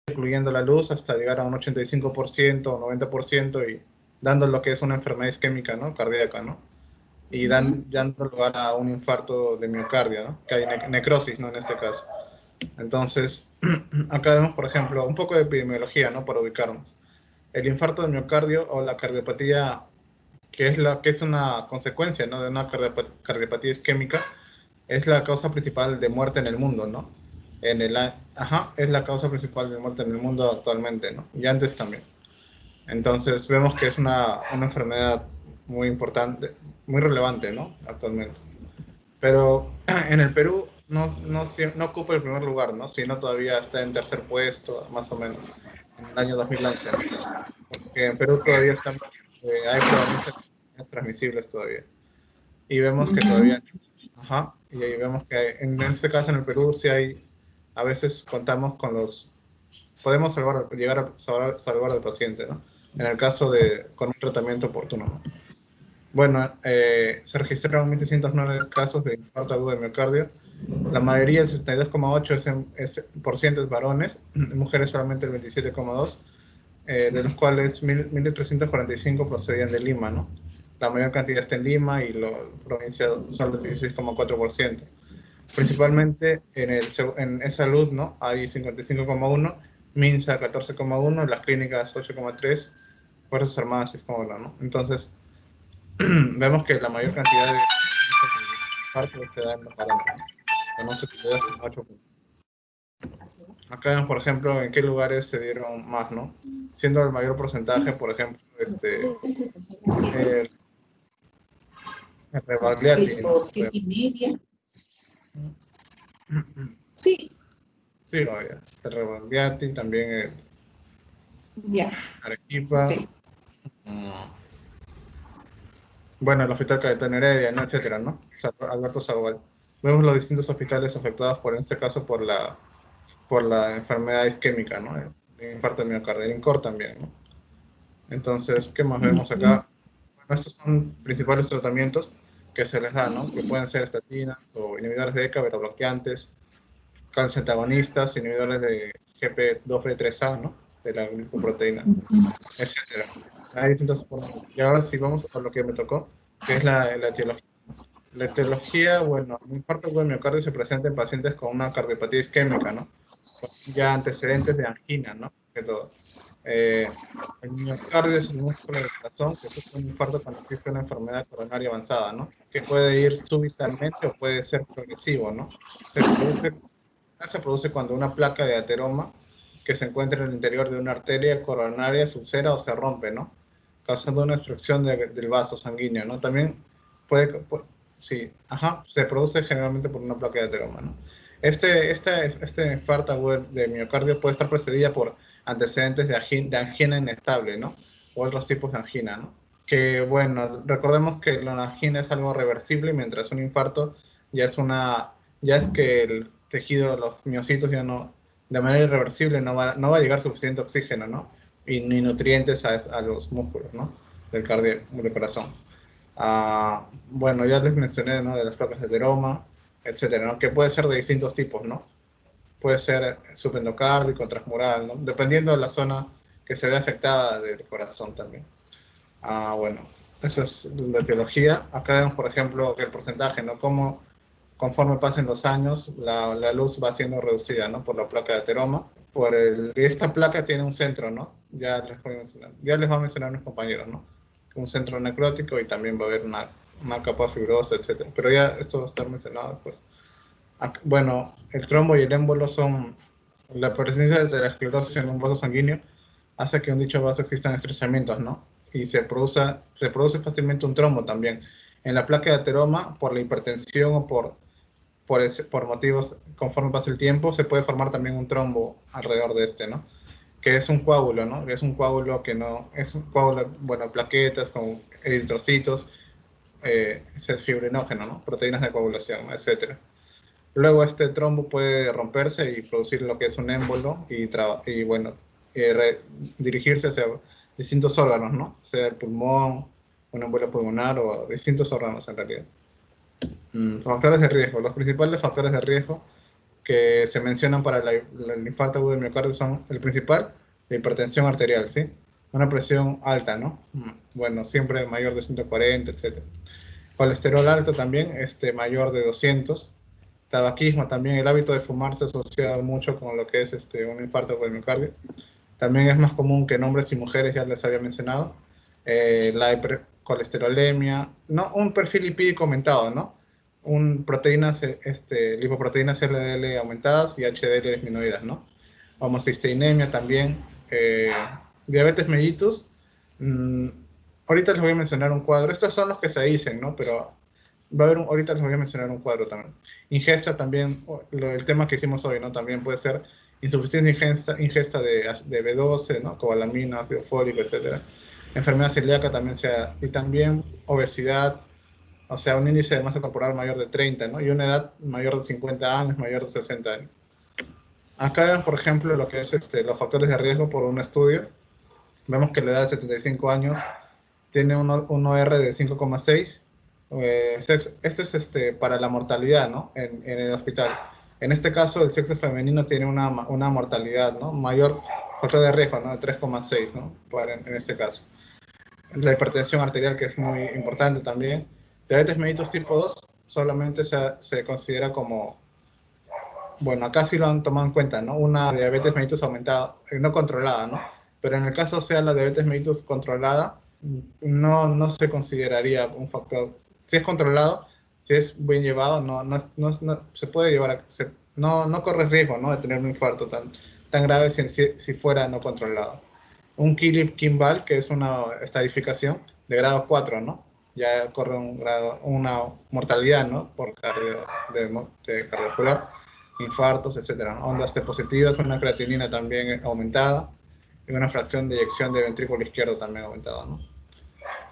incluyendo la luz hasta llegar a un 85% o 90% y dando lo que es una enfermedad isquémica, ¿no? Cardíaca, ¿no? Y dando lugar a un infarto de miocardio, ¿no? Que hay necrosis, ¿no? En este caso. Entonces, acá vemos, por ejemplo, un poco de epidemiología, ¿no? Para ubicarnos. El infarto de miocardio o la cardiopatía, que es una consecuencia, ¿no? De una cardiopatía isquémica, es la causa principal de muerte en el mundo, ¿no? Es la causa principal de muerte en el mundo actualmente, ¿no? Y antes también. Entonces vemos que es una enfermedad muy importante, muy relevante, ¿no? Actualmente. Pero en el Perú no ocupa el primer lugar, ¿no? Sino todavía está en tercer puesto, más o menos, en el año 2011, ¿no? Porque en Perú todavía hay prevalencia de enfermedades transmisibles todavía. Y vemos que todavía, ajá, y ahí vemos que en este caso en el Perú sí hay, a veces contamos con podemos llegar a salvar al paciente, ¿no? En el caso con un tratamiento oportuno, ¿no? Bueno, se registraron 1.609 casos de infarto agudo de miocardio. La mayoría, el 62,8% es varones, mujeres solamente el 27,2%, de los cuales 1.345 procedían de Lima, ¿no? La mayor cantidad está en Lima y la provincia solo el 16,4%. Principalmente en salud, ¿no? Hay 55,1%, MINSA 14,1%, las clínicas 8,3%, Fuerzas Armadas 6,1%, ¿no? Entonces, vemos que la mayor cantidad de infartos se da en los varones, ¿no? No sé si te das mucho. Acá vemos, por ejemplo, en qué lugares se dieron más, ¿no? Siendo el mayor porcentaje, por ejemplo, el Rebagliati, ¿no? 7:30. Sí. Sí, vaya. El Rebagliati, también el Ya. Arequipa. Okay. Bueno, el Hospital Cayetano Heredia, ¿no? Etcétera, ¿no? Alberto Salval. Vemos los distintos hospitales afectados en este caso, por la enfermedad isquémica, ¿no? El infarto de miocardio, el INCOR también, ¿no? Entonces, ¿qué más vemos acá? Bueno, estos son principales tratamientos que se les da, ¿no? Que pueden ser estatinas o inhibidores de ECA, beta-bloqueantes, calcio antagonistas, inhibidores de GP2B3A, ¿no? De la glicoproteína, etcétera. Hay distintas formas. Y ahora sí vamos a lo que me tocó, que es la etiología. La etiología, bueno, un infarto de miocardio se presenta en pacientes con una cardiopatía isquémica, ¿no? Con ya antecedentes de angina, ¿no? Que todo. El miocardio es el músculo del corazón que sufre un infarto cuando existe una enfermedad coronaria avanzada, ¿no? Que puede ir súbitamente o puede ser progresivo, ¿no? Se produce cuando una placa de ateroma que se encuentra en el interior de una arteria coronaria se ulcera o se rompe, ¿no? Causando una obstrucción del vaso sanguíneo, ¿no? También sí, ajá, se produce generalmente por una placa de ateroma, ¿no? Este infarto agudo de miocardio puede estar precedida por antecedentes de angina inestable, ¿no? O otros tipos de angina, ¿no? Que, bueno, recordemos que la angina es algo reversible, mientras un infarto ya es que el tejido, los miocitos ya no, de manera irreversible no va a llegar suficiente oxígeno, ¿no? Y ni nutrientes a los músculos, ¿no? Del corazón. Bueno, ya les mencioné, ¿no? De las placas de ateroma, etcétera, ¿no? Que puede ser de distintos tipos, ¿no? Puede ser subendocárdico, transmural, ¿no? Dependiendo de la zona que se ve afectada del corazón también. Bueno, eso es la etiología. Acá vemos, por ejemplo, que el porcentaje, ¿no? Como conforme pasen los años, la luz va siendo reducida, ¿no? Por la placa de ateroma. Esta placa tiene un centro, ¿no? Ya les voy a mencionar mis compañeros, ¿no? Un centro necrótico y también va a haber una capa fibrosa, etcétera. Pero ya esto va a estar mencionado después. Bueno, el trombo y el émbolo son la presencia de la esclerosis en un vaso sanguíneo hace que en dicho vaso existan estrechamientos, ¿no? Y se produce fácilmente un trombo también. En la placa de ateroma, por la hipertensión o por motivos, conforme pasa el tiempo, se puede formar también un trombo alrededor de este, ¿no? Que es un coágulo, ¿no? Es un coágulo que no, es un coágulo, bueno, plaquetas con eritrocitos, es fibrinógeno, ¿no? Proteínas de coagulación, etcétera. Luego este trombo puede romperse y producir lo que es un émbolo y bueno, dirigirse hacia distintos órganos, ¿no? Sea el pulmón, un émbolo pulmonar o distintos órganos en realidad. Factores de riesgo. Los principales factores de riesgo que se mencionan para el infarto agudo del miocardio son el principal, la hipertensión arterial, ¿sí? Una presión alta, ¿no? Bueno, siempre mayor de 140, etc. Colesterol alto también, mayor de 200. Tabaquismo también, el hábito de fumar se asocia mucho con lo que es un infarto por el miocardio. También es más común que en hombres y mujeres, ya les había mencionado. La hipercolesterolemia, ¿no? Un perfil lipídico aumentado, ¿no? Proteínas, lipoproteínas LDL aumentadas y HDL disminuidas, ¿no? Homocisteinemia también, diabetes mellitus. Ahorita les voy a mencionar un cuadro. Estos son los que se dicen, ¿no? Pero va a haber ahorita les voy a mencionar un cuadro también. Ingesta también, el tema que hicimos hoy, ¿no? También puede ser insuficiencia ingesta de B12, ¿no? Cobalamina, ácido fólico, etc. Enfermedad celíaca también y también obesidad, o sea, un índice de masa corporal mayor de 30, ¿no? Y una edad mayor de 50 años, mayor de 60 años. Acá vemos, por ejemplo, lo que es los factores de riesgo por un estudio. Vemos que la edad de 75 años tiene un OR de 5,6. Este es para la mortalidad, ¿no? En el hospital. En este caso, el sexo femenino tiene una mortalidad, ¿no? Mayor factor de riesgo, ¿no? De 3,6, ¿no? En este caso. La hipertensión arterial, que es muy importante también. Diabetes mellitus tipo 2 solamente se considera como, bueno, acá sí lo han tomado en cuenta, ¿no? Una diabetes mellitus aumentada, no controlada, ¿no? Pero en el caso sea la diabetes mellitus controlada, no se consideraría un factor. Si es controlado, si es bien llevado, no se puede llevar no corre riesgo, ¿no? De tener un infarto tan grave si fuera no controlado. Un Killip-Kimball, que es una estadificación de grado 4, ¿no? Ya corre una mortalidad, ¿no? Por cardiovascular, infartos, etcétera, ¿no? Ondas T positivas, una creatinina también aumentada y una fracción de eyección de ventrículo izquierdo también aumentada, ¿no?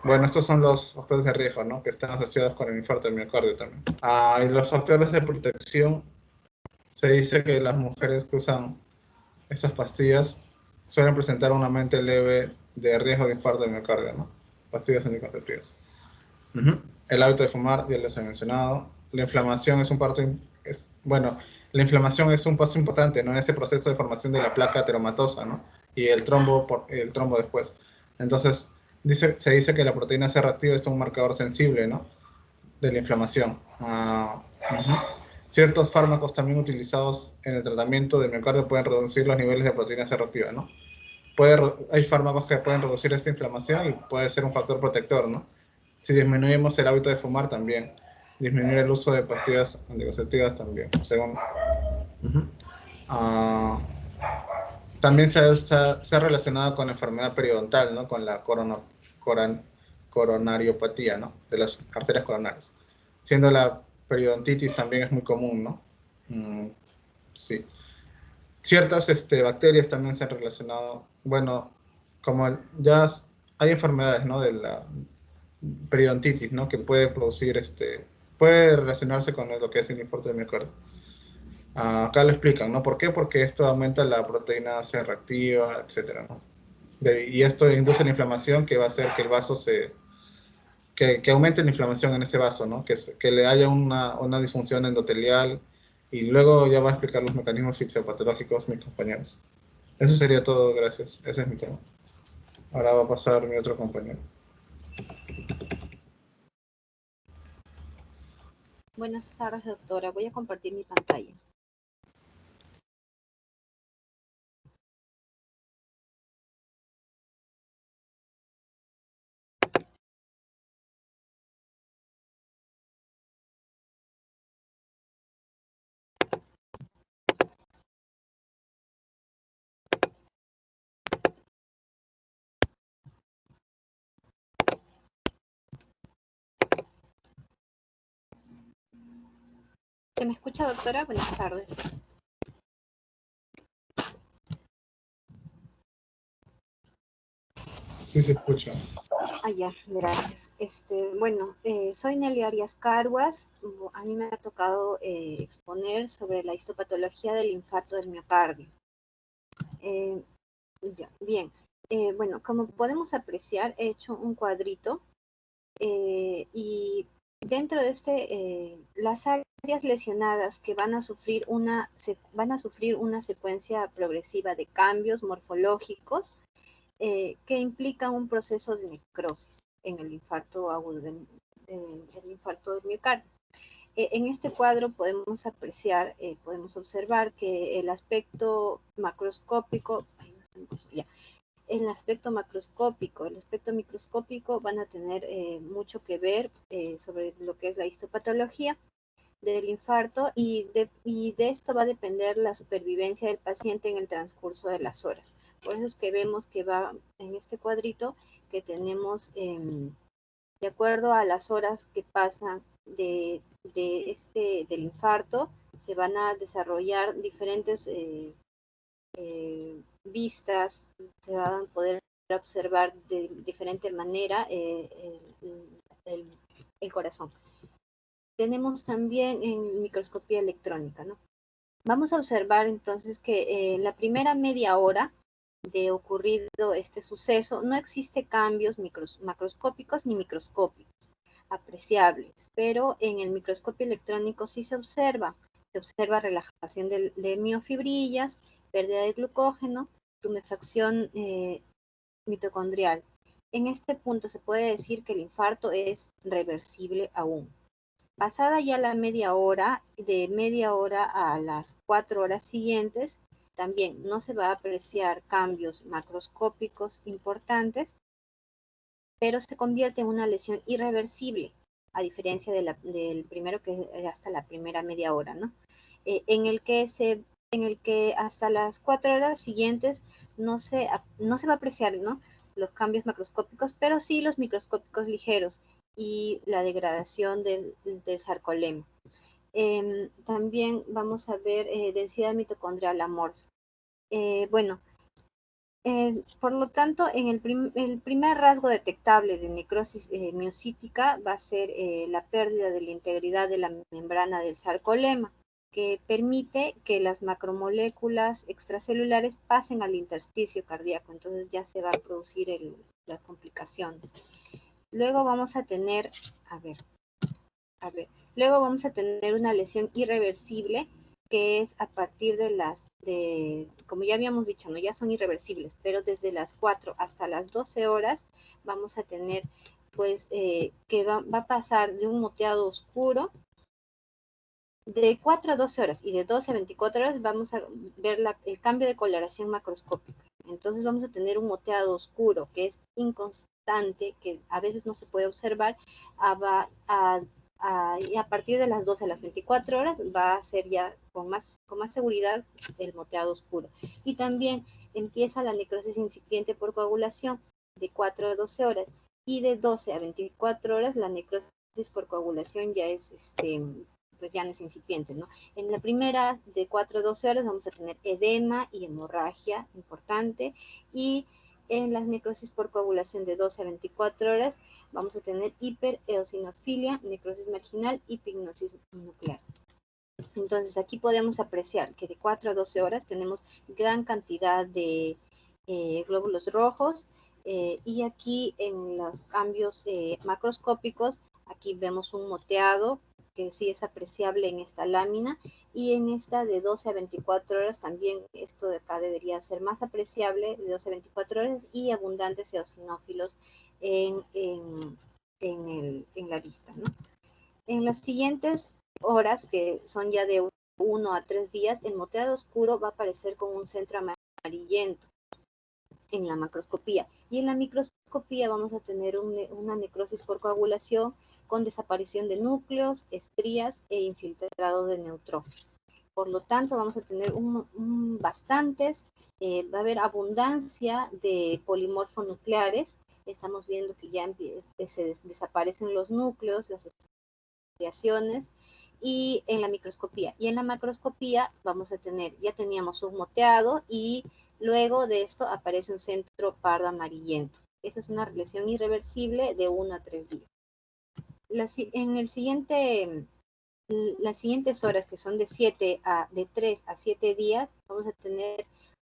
Bueno, estos son los factores de riesgo, ¿no? Que están asociados con el infarto del miocardio también. Y los factores de protección, se dice que las mujeres que usan esas pastillas suelen presentar una mente leve de riesgo de infarto del miocardio, ¿no? Pastillas anticonceptivas. El hábito de fumar, ya les he mencionado. La inflamación es la inflamación es un paso importante, ¿no? En este proceso de formación de la placa ateromatosa, ¿no? Y el trombo después. Entonces, se dice que la proteína C reactiva es un marcador sensible, ¿no? De la inflamación. Ciertos fármacos también utilizados en el tratamiento del miocardio pueden reducir los niveles de proteína C reactiva, ¿no? Hay fármacos que pueden reducir esta inflamación y puede ser un factor protector, ¿no? Si disminuimos el hábito de fumar también, disminuir el uso de pastillas anticonceptivas también, según. También se ha relacionado con la enfermedad periodontal, ¿no? Con la coronariopatía, ¿no? De las arterias coronarias. Siendo la periodontitis también es muy común, ¿no? Sí. Ciertas bacterias también se han relacionado, bueno, como ya hay enfermedades, ¿no? De la periodontitis, ¿no? Que puede producir, puede relacionarse con lo que es el infarto de miocardio. Acá lo explican, ¿no? ¿Por qué? Porque esto aumenta la proteína C reactiva, etcétera, ¿no? Y esto induce la inflamación que va a hacer que el vaso que aumente la inflamación en ese vaso, ¿no? Que le haya una disfunción endotelial, y luego ya va a explicar los mecanismos fisiopatológicos mis compañeros. Eso sería todo, gracias. Ese es mi tema. Ahora va a pasar mi otro compañero. Buenas tardes, doctora. Voy a compartir mi pantalla. ¿Se me escucha, doctora? Buenas tardes. Sí, se escucha. Ya, gracias. Bueno, soy Nelly Arias Carguas. A mí me ha tocado exponer sobre la histopatología del infarto del miocardio. Ya, bien. Bueno, como podemos apreciar, he hecho un cuadrito y dentro de las áreas áreas lesionadas que van a sufrir una secuencia progresiva de cambios morfológicos que implican un proceso de necrosis en el infarto agudo el infarto del miocardio. En este cuadro podemos apreciar, podemos observar que el aspecto macroscópico, el aspecto macroscópico, el aspecto microscópico van a tener mucho que ver sobre lo que es la histopatología del infarto y de esto va a depender la supervivencia del paciente en el transcurso de las horas. Por eso es que vemos que va en este cuadrito que tenemos, de acuerdo a las horas que pasan del infarto, se van a desarrollar diferentes vistas, se van a poder observar de diferente manera el corazón. Tenemos también en microscopía electrónica, ¿no? Vamos a observar entonces que en la primera media hora de ocurrido este suceso no existe cambios macroscópicos ni microscópicos apreciables, pero en el microscopio electrónico sí se observa relajación de miofibrillas, pérdida de glucógeno, tumefacción mitocondrial. En este punto se puede decir que el infarto es reversible aún. Pasada ya la media hora, de media hora a las 4 horas siguientes, también no se va a apreciar cambios macroscópicos importantes, pero se convierte en una lesión irreversible, a diferencia del primero que es hasta la primera media hora, ¿no? En el que hasta las 4 horas siguientes no se va a apreciar, ¿no?, los cambios macroscópicos, pero sí los microscópicos ligeros y la degradación del sarcolema. También vamos a ver densidad mitocondrial amorfa. Bueno, por lo tanto, en el primer rasgo detectable de necrosis miocítica va a ser la pérdida de la integridad de la membrana del sarcolema, que permite que las macromoléculas extracelulares pasen al intersticio cardíaco. Entonces ya se va a producir las complicaciones. Luego vamos a tener, luego vamos a tener una lesión irreversible, que es a partir como ya habíamos dicho, ¿no?, ya son irreversibles, pero desde las 4 hasta las 12 horas vamos a tener, pues, que va a pasar de un moteado oscuro, de 4 a 12 horas, y de 12 a 24 horas vamos a ver el cambio de coloración macroscópica. Entonces vamos a tener un moteado oscuro, que es inconstante, que a veces no se puede observar, y a partir de las 12 a las 24 horas va a ser ya con más seguridad el moteado oscuro. Y también empieza la necrosis incipiente por coagulación de 4 a 12 horas, y de 12 a 24 horas la necrosis por coagulación ya es pues ya no es incipiente, ¿no? En la primera, de 4 a 12 horas, vamos a tener edema y hemorragia importante, y en las necrosis por coagulación de 12 a 24 horas vamos a tener hipereosinofilia, necrosis marginal y pignosis nuclear. Entonces aquí podemos apreciar que de 4 a 12 horas tenemos gran cantidad de glóbulos rojos, y aquí en los cambios macroscópicos, aquí vemos un moteado que sí es apreciable en esta lámina, y en esta de 12 a 24 horas también esto de acá debería ser más apreciable, de 12 a 24 horas, y abundantes eosinófilos en la vista, ¿no? En las siguientes horas, que son ya de 1 a 3 días, el moteado oscuro va a aparecer con un centro amarillento en la macroscopía, y en la microscopía vamos a tener una necrosis por coagulación con desaparición de núcleos, estrías e infiltrado de neutrófilos. Por lo tanto, vamos a tener bastantes, va a haber abundancia de polimorfonucleares. Estamos viendo que ya se desaparecen los núcleos, las estriaciones, y en la microscopía. Y en la macroscopía vamos a tener, ya teníamos un moteado, y luego de esto aparece un centro pardo amarillento. Esa es una lesión irreversible de 1 a 3 días. Las siguientes horas, que son de 3 a 7 días, vamos a tener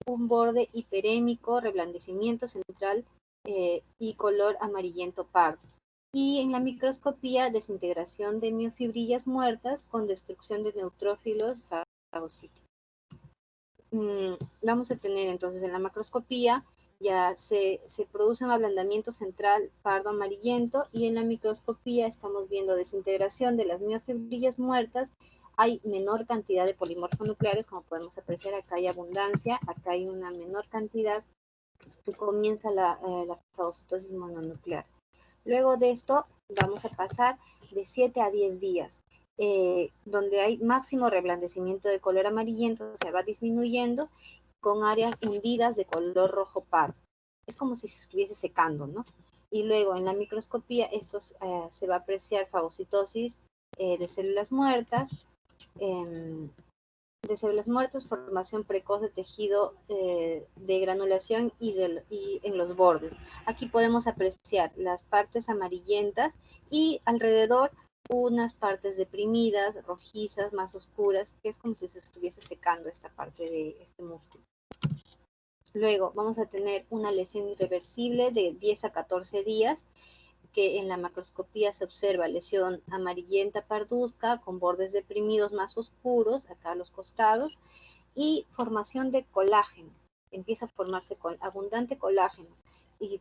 un borde hiperémico, reblandecimiento central y color amarillento pardo. Y en la microscopía, desintegración de miofibrillas muertas con destrucción de neutrófilos fagocíticos. Vamos a tener entonces en la macroscopía ya se produce un ablandamiento central pardo amarillento, y en la microscopía estamos viendo desintegración de las miofibrillas muertas. Hay menor cantidad de polimorfonucleares, como podemos apreciar, acá hay abundancia, acá hay una menor cantidad, y comienza la fagocitosis mononuclear. Luego de esto vamos a pasar de 7 a 10 días, donde hay máximo reblandecimiento de color amarillento, se va disminuyendo con áreas hundidas de color rojo pardo. Es como si se estuviese secando, ¿no? Y luego en la microscopía esto se va a apreciar fagocitosis de células muertas, formación precoz de tejido de granulación y en los bordes. Aquí podemos apreciar las partes amarillentas y alrededor unas partes deprimidas, rojizas, más oscuras, que es como si se estuviese secando esta parte de este músculo. Luego vamos a tener una lesión irreversible de 10 a 14 días, que en la macroscopía se observa lesión amarillenta parduzca con bordes deprimidos más oscuros acá a los costados, y formación de colágeno. Empieza a formarse con abundante colágeno, y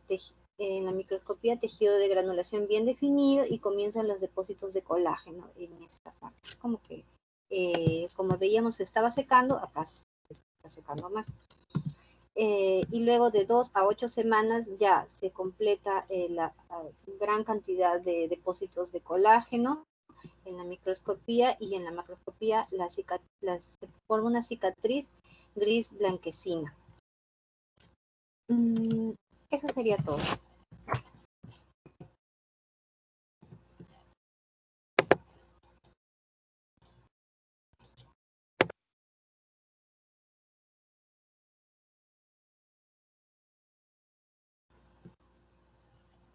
en la microscopía tejido de granulación bien definido, y comienzan los depósitos de colágeno en esta parte. Es como que, como veíamos, se estaba secando, acá se está secando más. Y luego de 2 a 8 semanas ya se completa la gran cantidad de depósitos de colágeno en la microscopía, y en la macroscopía se forma una cicatriz gris blanquecina. Eso sería todo.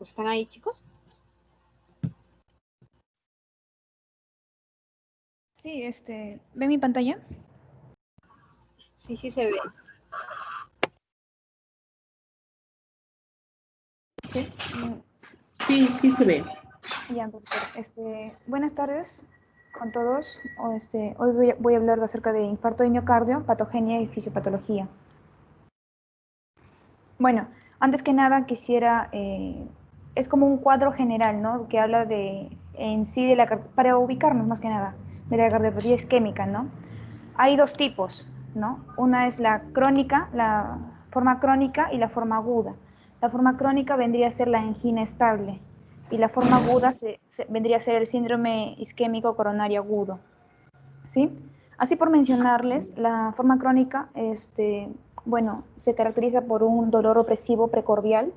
¿Están ahí, chicos? Sí, ¿ven mi pantalla? Sí, sí se ve. Sí. Sí, sí se ve. Ya, doctor. Buenas tardes con todos. Hoy voy a hablar acerca de infarto de miocardio, patogenia y fisiopatología. Bueno, antes que nada quisiera, es como un cuadro general, ¿no? Que habla en sí para ubicarnos más que nada, de la cardiopatía isquémica, ¿no? Hay dos tipos, ¿no? Una es la crónica, la forma crónica, y la forma aguda. La forma crónica vendría a ser la angina estable, y la forma aguda vendría a ser el síndrome isquémico coronario agudo, ¿sí? Así por mencionarles, la forma crónica, bueno, se caracteriza por un dolor opresivo precordial,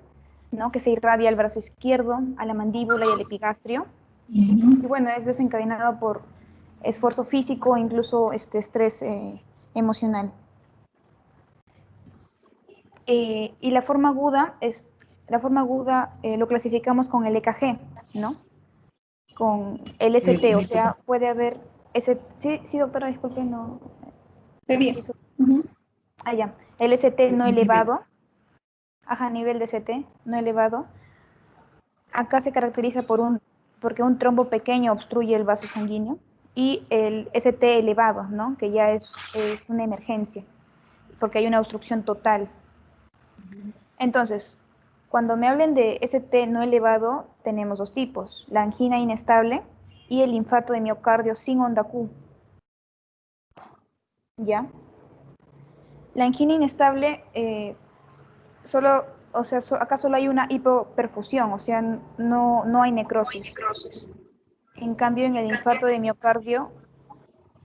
¿no? Que se irradia al brazo izquierdo, a la mandíbula y al epigastrio. Y bueno, es desencadenado por esfuerzo físico e incluso estrés emocional. Y la forma aguda lo clasificamos con el EKG, ¿no? Con el ST, o sea, puede haber sí, doctora, disculpe, no. Está bien. Ya. El ST no elevado, nivel de ST no elevado. Acá se caracteriza porque un trombo pequeño obstruye el vaso sanguíneo, y el ST elevado, ¿no? Que ya es una emergencia, porque hay una obstrucción total. Entonces, cuando me hablen de ST no elevado, tenemos dos tipos: la angina inestable y el infarto de miocardio sin onda Q. ¿Ya? La angina inestable, acá solo hay una hipoperfusión, o sea, no hay necrosis. En cambio, en el infarto de miocardio,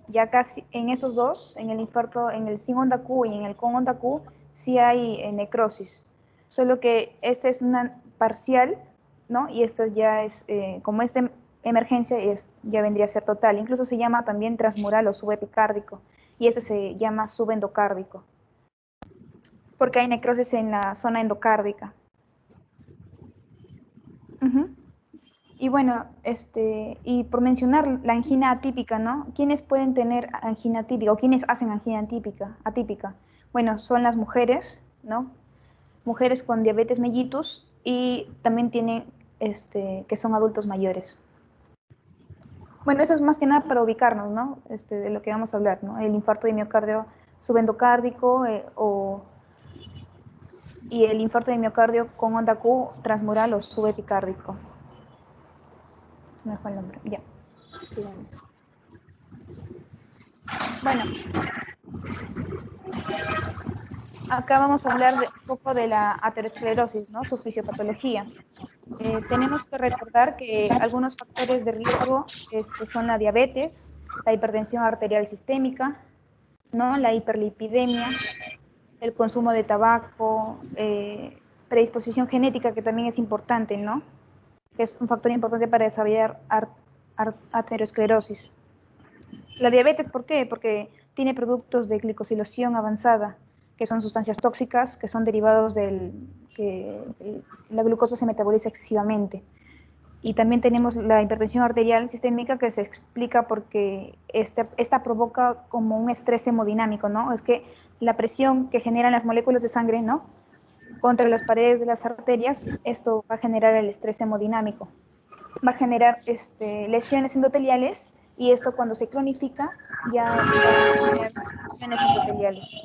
ya casi en esos dos, en el infarto, en el sin onda Q y en el con onda Q, sí hay necrosis. Solo que esta es una parcial, ¿no? Y esto ya es, como es de emergencia, ya vendría a ser total. Incluso se llama también transmural o subepicárdico, y este se llama subendocárdico, porque hay necrosis en la zona endocárdica. Y bueno, y por mencionar la angina atípica, ¿no? ¿Quiénes pueden tener angina atípica o quiénes hacen angina atípica? Bueno, son las mujeres, ¿no? Mujeres con diabetes mellitus, y también tienen que son adultos mayores. Bueno, eso es más que nada para ubicarnos, ¿no? De lo que vamos a hablar, ¿no? El infarto de miocardio subendocárdico y el infarto de miocardio con onda Q transmural o subepicárdico. Se me fue el nombre, ya. Sigamos. Bueno, acá vamos a hablar un poco de la aterosclerosis, ¿no? Su fisiopatología. Tenemos que recordar que algunos factores de riesgo son la diabetes, la hipertensión arterial sistémica, ¿no? La hiperlipidemia, el consumo de tabaco, predisposición genética, que también es importante, ¿no? Que es un factor importante para desarrollar aterosclerosis. La diabetes, ¿por qué? Porque tiene productos de glicosilación avanzada, que son sustancias tóxicas, que son derivados del que la glucosa se metaboliza excesivamente. Y también tenemos la hipertensión arterial sistémica, que se explica porque esta provoca como un estrés hemodinámico, ¿no? Es que la presión que generan las moléculas de sangre, ¿no?, contra las paredes de las arterias, esto va a generar el estrés hemodinámico. Va a generar lesiones endoteliales, y esto, cuando se cronifica, ya va a generar lesiones endoteliales.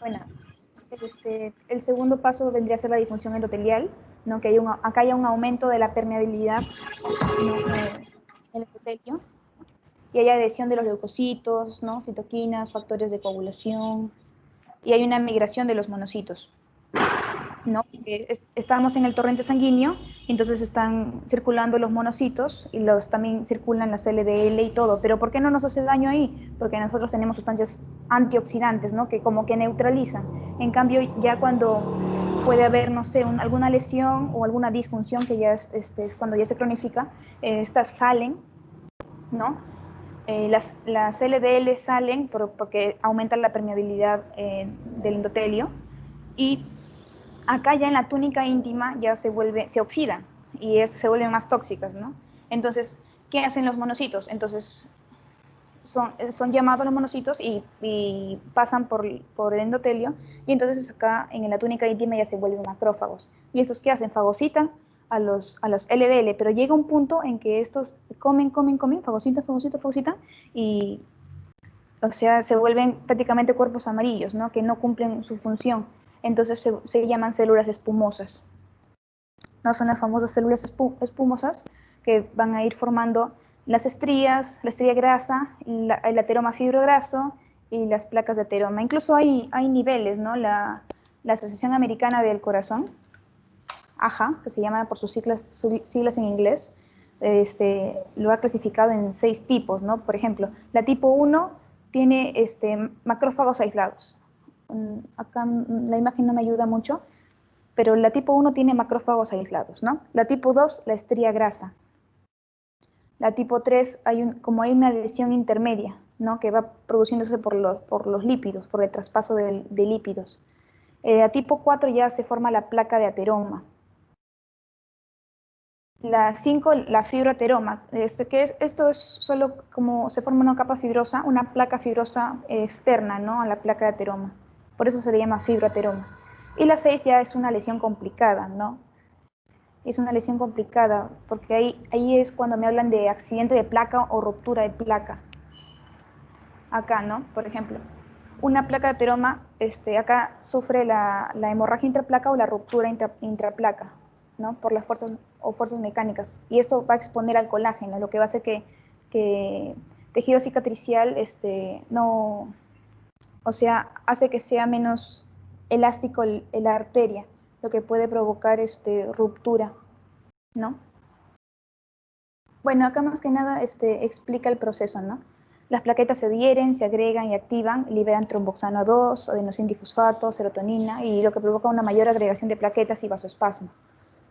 Bueno, el segundo paso vendría a ser la disfunción endotelial, ¿no? Que acá hay un aumento de la permeabilidad, ¿no?, en el endotelio, y hay adhesión de los leucocitos, ¿no?, citoquinas, factores de coagulación, y hay una migración de los monocitos, ¿no? Estamos en el torrente sanguíneo, entonces están circulando los monocitos y también circulan las LDL y todo. Pero ¿por qué no nos hace daño ahí? Porque nosotros tenemos sustancias antioxidantes, ¿no?, que como que neutralizan. En cambio, ya cuando puede haber, no sé, alguna lesión o alguna disfunción, que ya es cuando ya se cronifica, estas salen, ¿no? Las LDL salen porque aumentan la permeabilidad del endotelio, y acá ya en la túnica íntima ya se oxidan y se vuelven más tóxicas, ¿no? Entonces, ¿qué hacen los monocitos? Entonces, son llamados los monocitos y pasan por el endotelio, y entonces acá en la túnica íntima ya se vuelven macrófagos. ¿Y estos qué hacen? Fagocitan a los LDL, pero llega un punto en que estos comen, fagocitan, y, o sea, se vuelven prácticamente cuerpos amarillos, ¿no?, que no cumplen su función. Entonces se llaman células espumosas. No son las famosas células espumosas que van a ir formando las estrías, la estría grasa, el ateroma fibrograso y las placas de ateroma. Incluso hay niveles, ¿no? La Asociación Americana del Corazón, AHA, que se llama por sus siglas en inglés, lo ha clasificado en 6 tipos, ¿no? Por ejemplo, la tipo 1 tiene macrófagos aislados. Acá la imagen no me ayuda mucho, pero la tipo 1 tiene macrófagos aislados, ¿no? La tipo 2, la estría grasa. La tipo 3, como hay una lesión intermedia, ¿no?, que va produciéndose por los lípidos, por el traspaso de lípidos. La tipo 4 ya se forma la placa de ateroma. La 5, la fibroateroma. Esto es solo como se forma una capa fibrosa, una placa fibrosa externa, ¿no?, a la placa de ateroma. Por eso se le llama fibroateroma. Y la 6 ya es una lesión complicada, ¿no? Es una lesión complicada porque ahí es cuando me hablan de accidente de placa o ruptura de placa. Acá, ¿no? Por ejemplo, una placa de ateroma, acá sufre la hemorragia intraplaca o la ruptura intraplaca, ¿no?, por las fuerzas mecánicas. Y esto va a exponer al colágeno, lo que va a hacer que tejido cicatricial no, o sea, hace que sea menos elástico la arteria, lo que puede provocar ruptura, ¿no? Bueno, acá más que nada explica el proceso, ¿no? Las plaquetas se adhieren, se agregan y activan, liberan tromboxano 2, adenosín difosfato, serotonina, y lo que provoca una mayor agregación de plaquetas y vasoespasmo,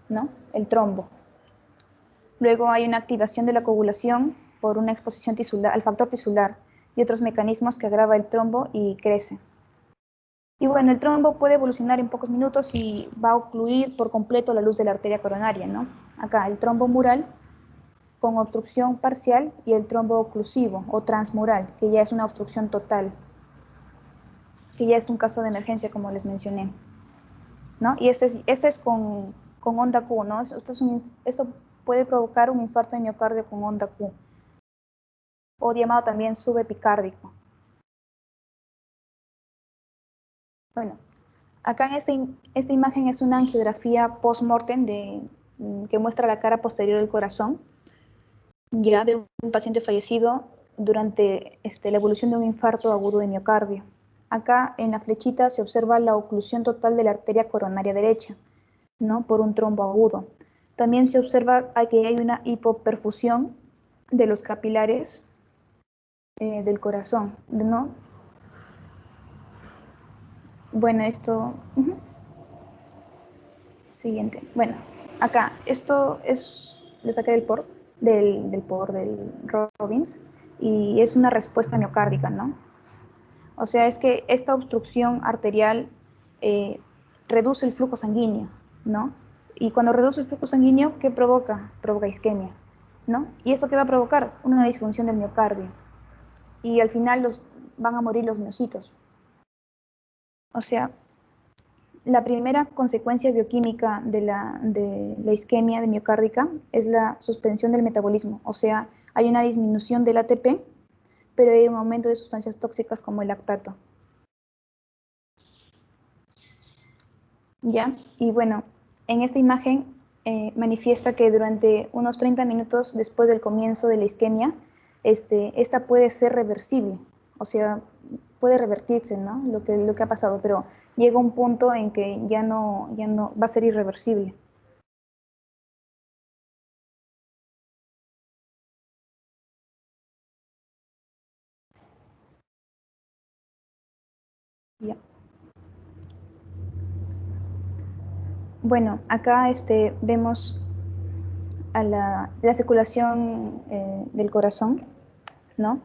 ¿no? El trombo. Luego hay una activación de la coagulación por una exposición al factor tisular y otros mecanismos que agrava el trombo y crece. Y bueno, el trombo puede evolucionar en pocos minutos y va a ocluir por completo la luz de la arteria coronaria, ¿no? Acá el trombo mural con obstrucción parcial y el trombo oclusivo o transmural, que ya es una obstrucción total, que ya es un caso de emergencia, como les mencioné. ¿no? Y este es con onda Q, ¿no? Esto puede provocar un infarto de miocardio con onda Q, o llamado también subepicárdico. Bueno, acá en esta imagen es una angiografía post-mortem que muestra la cara posterior del corazón, ya de un paciente fallecido durante la evolución de un infarto agudo de miocardio. Acá en la flechita se observa la oclusión total de la arteria coronaria derecha, ¿no? Por un trombo agudo. También se observa que hay una hipoperfusión de los capilares del corazón, ¿no? Bueno, esto... Siguiente. Bueno, acá, esto es, lo saqué del POR, del Robbins, y es una respuesta miocárdica, ¿no? O sea, es que esta obstrucción arterial reduce el flujo sanguíneo, ¿no? Y cuando reduce el flujo sanguíneo, ¿qué provoca? Provoca isquemia, ¿no? ¿Y esto qué va a provocar? Una disfunción del miocardio. Y al final van a morir los miocitos. O sea, la primera consecuencia bioquímica de la isquemia de miocárdica es la suspensión del metabolismo, o sea, hay una disminución del ATP, pero hay un aumento de sustancias tóxicas como el lactato. ¿Ya? Y bueno, en esta imagen manifiesta que durante unos 30 minutos después del comienzo de la isquemia, esta puede ser reversible, o sea, puede revertirse, ¿no? Lo que ha pasado, pero llega un punto en que ya no va a ser irreversible. Ya. Bueno, acá vemos a la circulación del corazón, ¿no?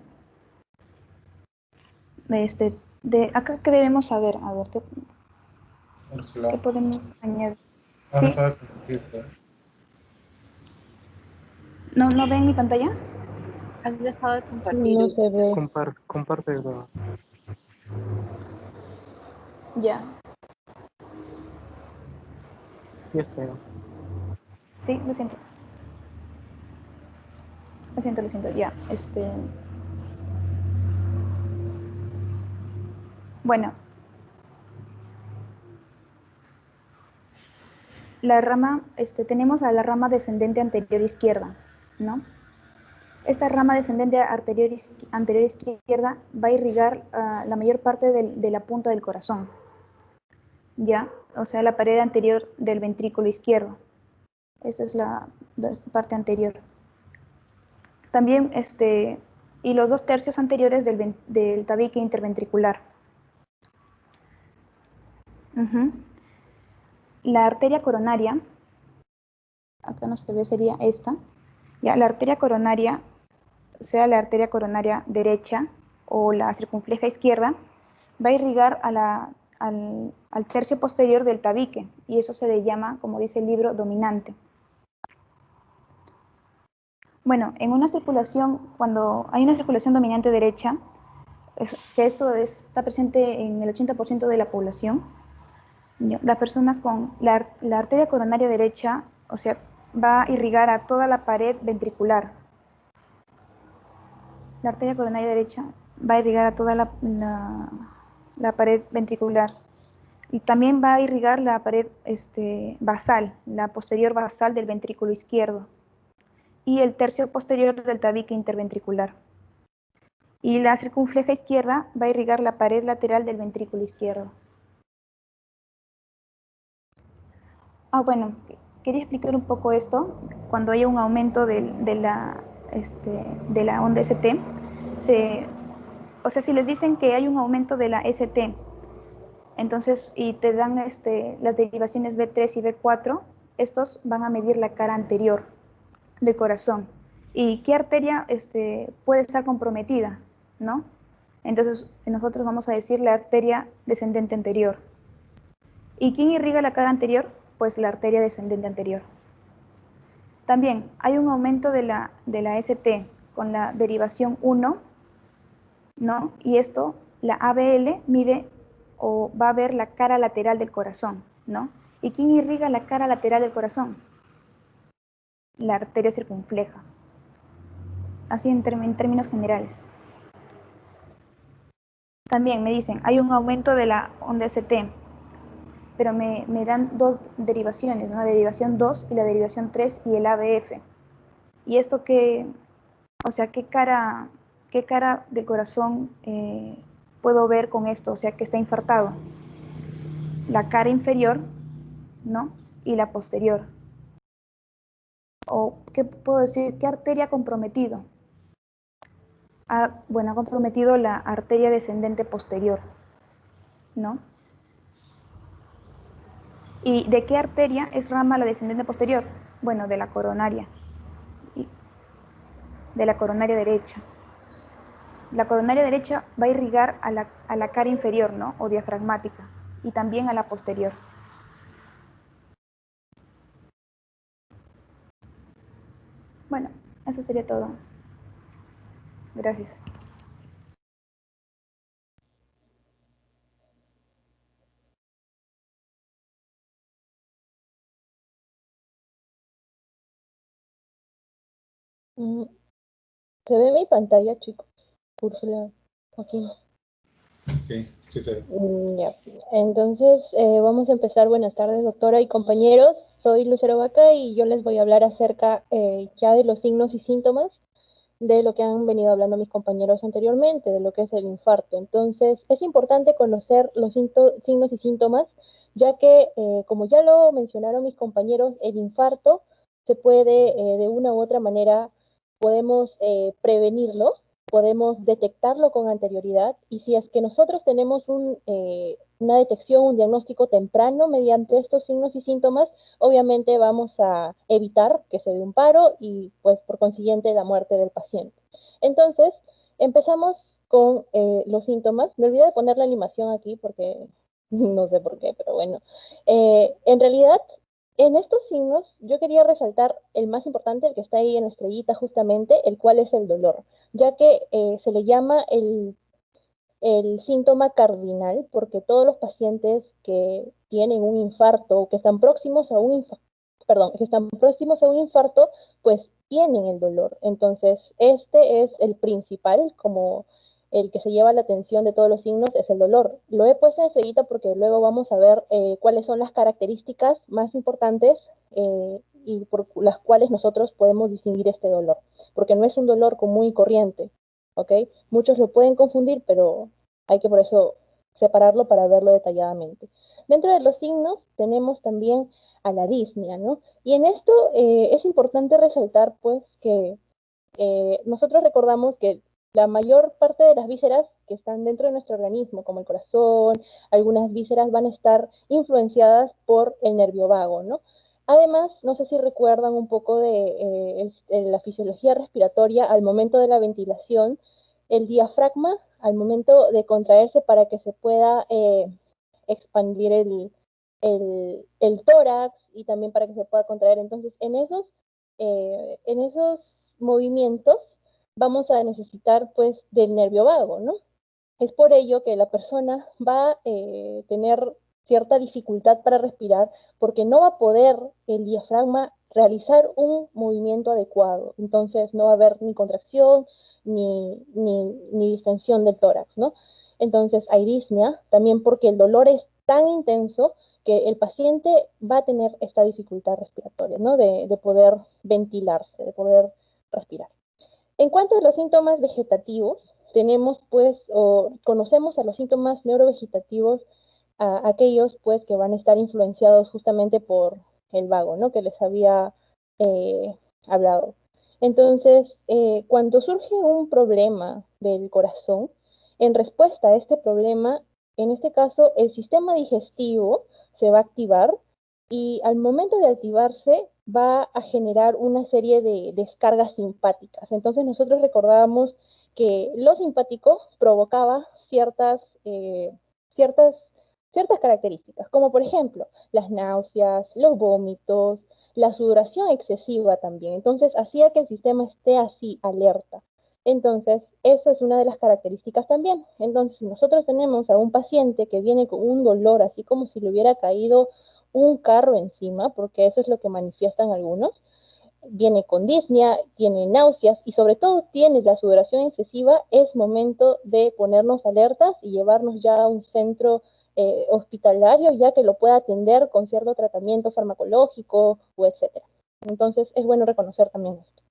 Acá, ¿qué debemos saber? A ver, ¿qué podemos añadir? ¿Sí? ¿No ven mi pantalla? Has dejado de compartir. No se ve. Comparte. Ya. Ya está. Sí, lo siento. Lo siento, ya. Bueno. La rama, tenemos a la rama descendente anterior izquierda, ¿no? Esta rama descendente anterior izquierda va a irrigar la mayor parte de la punta del corazón, ¿ya? O sea, la pared anterior del ventrículo izquierdo. Esa es la parte anterior. También, y los 2/3 anteriores del tabique interventricular. La arteria coronaria, acá no se ve, sería esta. Ya, la arteria coronaria, sea la arteria coronaria derecha o la circunfleja izquierda, va a irrigar al tercio posterior del tabique, y eso se le llama, como dice el libro, dominante. Bueno, en una circulación, cuando hay una circulación dominante derecha, que esto está presente en el 80% de la población, las personas con la arteria coronaria derecha, o sea, va a irrigar a toda la pared ventricular. La arteria coronaria derecha va a irrigar a toda la pared ventricular. Y también va a irrigar la pared basal, la posterior basal del ventrículo izquierdo. Y el tercio posterior del tabique interventricular. Y la circunfleja izquierda va a irrigar la pared lateral del ventrículo izquierdo. Bueno, quería explicar un poco esto. Cuando hay un aumento de la onda ST, o sea, si les dicen que hay un aumento de la ST, entonces, y te dan las derivaciones B3 y B4, estos van a medir la cara anterior del corazón. ¿Y qué arteria puede estar comprometida, no? Entonces, nosotros vamos a decir la arteria descendente anterior. ¿Y quién irriga la cara anterior? Pues la arteria descendente anterior. También hay un aumento de la ST con la derivación 1, ¿no? Y esto, la ABL mide o va a ver la cara lateral del corazón, ¿no? ¿Y quién irriga la cara lateral del corazón? La arteria circunfleja. Así en términos generales. También me dicen, hay un aumento de la onda ST, pero me dan dos derivaciones, ¿no? La derivación 2 y la derivación 3 y el ABF. ¿Y esto qué, o sea, qué cara del corazón puedo ver con esto? O sea, que está infartado. La cara inferior, ¿no? Y la posterior. ¿O qué puedo decir? ¿Qué arteria ha comprometido? Bueno, ha comprometido la arteria descendente posterior, ¿no? ¿Y de qué arteria es rama la descendente posterior? Bueno, de la coronaria, de la coronaria derecha. La coronaria derecha va a irrigar a la cara inferior, ¿no? O diafragmática, y también a la posterior. Bueno, eso sería todo. Gracias. ¿Se ve mi pantalla, chicos? Úrsula, Joaquín. Sí, sí se ve. Ya. Entonces, vamos a empezar. Buenas tardes, doctora y compañeros. Soy Lucero Vaca y yo les voy a hablar acerca ya de los signos y síntomas de lo que han venido hablando mis compañeros anteriormente, de lo que es el infarto. Entonces, es importante conocer los signos y síntomas, ya que, como ya lo mencionaron mis compañeros, el infarto se puede, de una u otra manera, podemos prevenirlo, podemos detectarlo con anterioridad, y si es que nosotros tenemos una detección, un diagnóstico temprano mediante estos signos y síntomas, obviamente vamos a evitar que se dé un paro y pues por consiguiente la muerte del paciente. Entonces, empezamos con los síntomas. Me olvidé de poner la animación aquí porque no sé por qué, pero bueno. En realidad, en estos signos yo quería resaltar el más importante, el que está ahí en la estrellita justamente, el cual es el dolor, ya que se le llama el síntoma cardinal, porque todos los pacientes que tienen un infarto o que están próximos a un infarto, que están próximos a un infarto, pues tienen el dolor. Entonces, este es el principal, como el que se lleva la atención de todos los signos, es el dolor. Lo he puesto en estrellita porque luego vamos a ver cuáles son las características más importantes y por las cuales nosotros podemos distinguir este dolor, porque no es un dolor común y corriente. ¿Ok? Muchos lo pueden confundir, pero hay que por eso separarlo para verlo detalladamente. Dentro de los signos tenemos también a la disnea, ¿no? Y en esto es importante resaltar, pues, que nosotros recordamos que la mayor parte de las vísceras que están dentro de nuestro organismo, como el corazón, algunas vísceras van a estar influenciadas por el nervio vago, ¿no? Además, no sé si recuerdan un poco de la fisiología respiratoria al momento de la ventilación, el diafragma al momento de contraerse para que se pueda expandir el tórax y también para que se pueda contraer. Entonces, en esos movimientos vamos a necesitar pues del nervio vago, ¿no? Es por ello que la persona va a tener cierta dificultad para respirar porque no va a poder el diafragma realizar un movimiento adecuado. Entonces no va a haber ni contracción ni distensión del tórax, ¿no? Entonces hay disnea también porque el dolor es tan intenso que el paciente va a tener esta dificultad respiratoria, ¿no? De poder ventilarse, de poder respirar. En cuanto a los síntomas vegetativos, tenemos pues, o conocemos a los síntomas neurovegetativos, a aquellos pues que van a estar influenciados justamente por el vago, ¿no? Que les había hablado. Entonces, cuando surge un problema del corazón, en respuesta a este problema, en este caso, el sistema digestivo se va a activar y al momento de activarse va a generar una serie de descargas simpáticas. Entonces nosotros recordábamos que lo simpático provocaba ciertas características, como por ejemplo las náuseas, los vómitos, la sudoración excesiva también. Entonces hacía que el sistema esté así, alerta. Entonces, eso es una de las características también. Entonces, si nosotros tenemos a un paciente que viene con un dolor, así como si le hubiera caído un carro encima, porque eso es lo que manifiestan algunos. Viene con disnea, tiene náuseas y sobre todo tiene la sudoración excesiva, es momento de ponernos alertas y llevarnos ya a un centro hospitalario, ya que lo pueda atender con cierto tratamiento farmacológico o etcétera. Entonces es bueno reconocer también esto.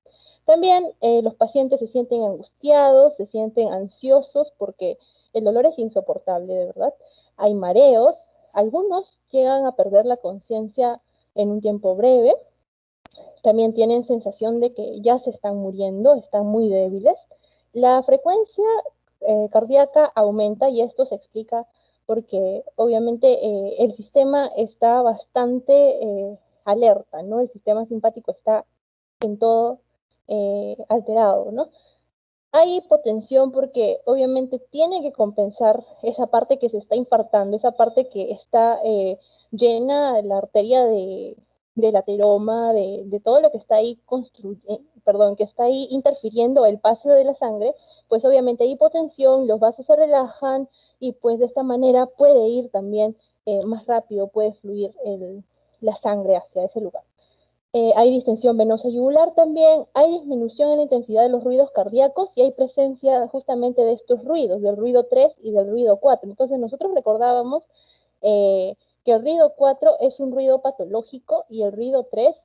También los pacientes se sienten angustiados, se sienten ansiosos porque el dolor es insoportable, de verdad. Hay mareos, algunos llegan a perder la conciencia en un tiempo breve. También tienen sensación de que ya se están muriendo, están muy débiles. La frecuencia cardíaca aumenta y esto se explica porque obviamente el sistema está bastante alerta, ¿no? El sistema simpático está en todo alterado, ¿no? Hay hipotensión porque obviamente tiene que compensar esa parte que se está infartando, esa parte que está llena la arteria del ateroma, de todo lo que está ahí que está ahí interfiriendo el pase de la sangre, pues obviamente hay hipotensión, los vasos se relajan y pues de esta manera puede ir también más rápido, puede fluir la sangre hacia ese lugar. Hay distensión venosa yugular también, hay disminución en la intensidad de los ruidos cardíacos y hay presencia justamente de estos ruidos, del ruido 3 y del ruido 4. Entonces nosotros recordábamos que el ruido 4 es un ruido patológico y el ruido 3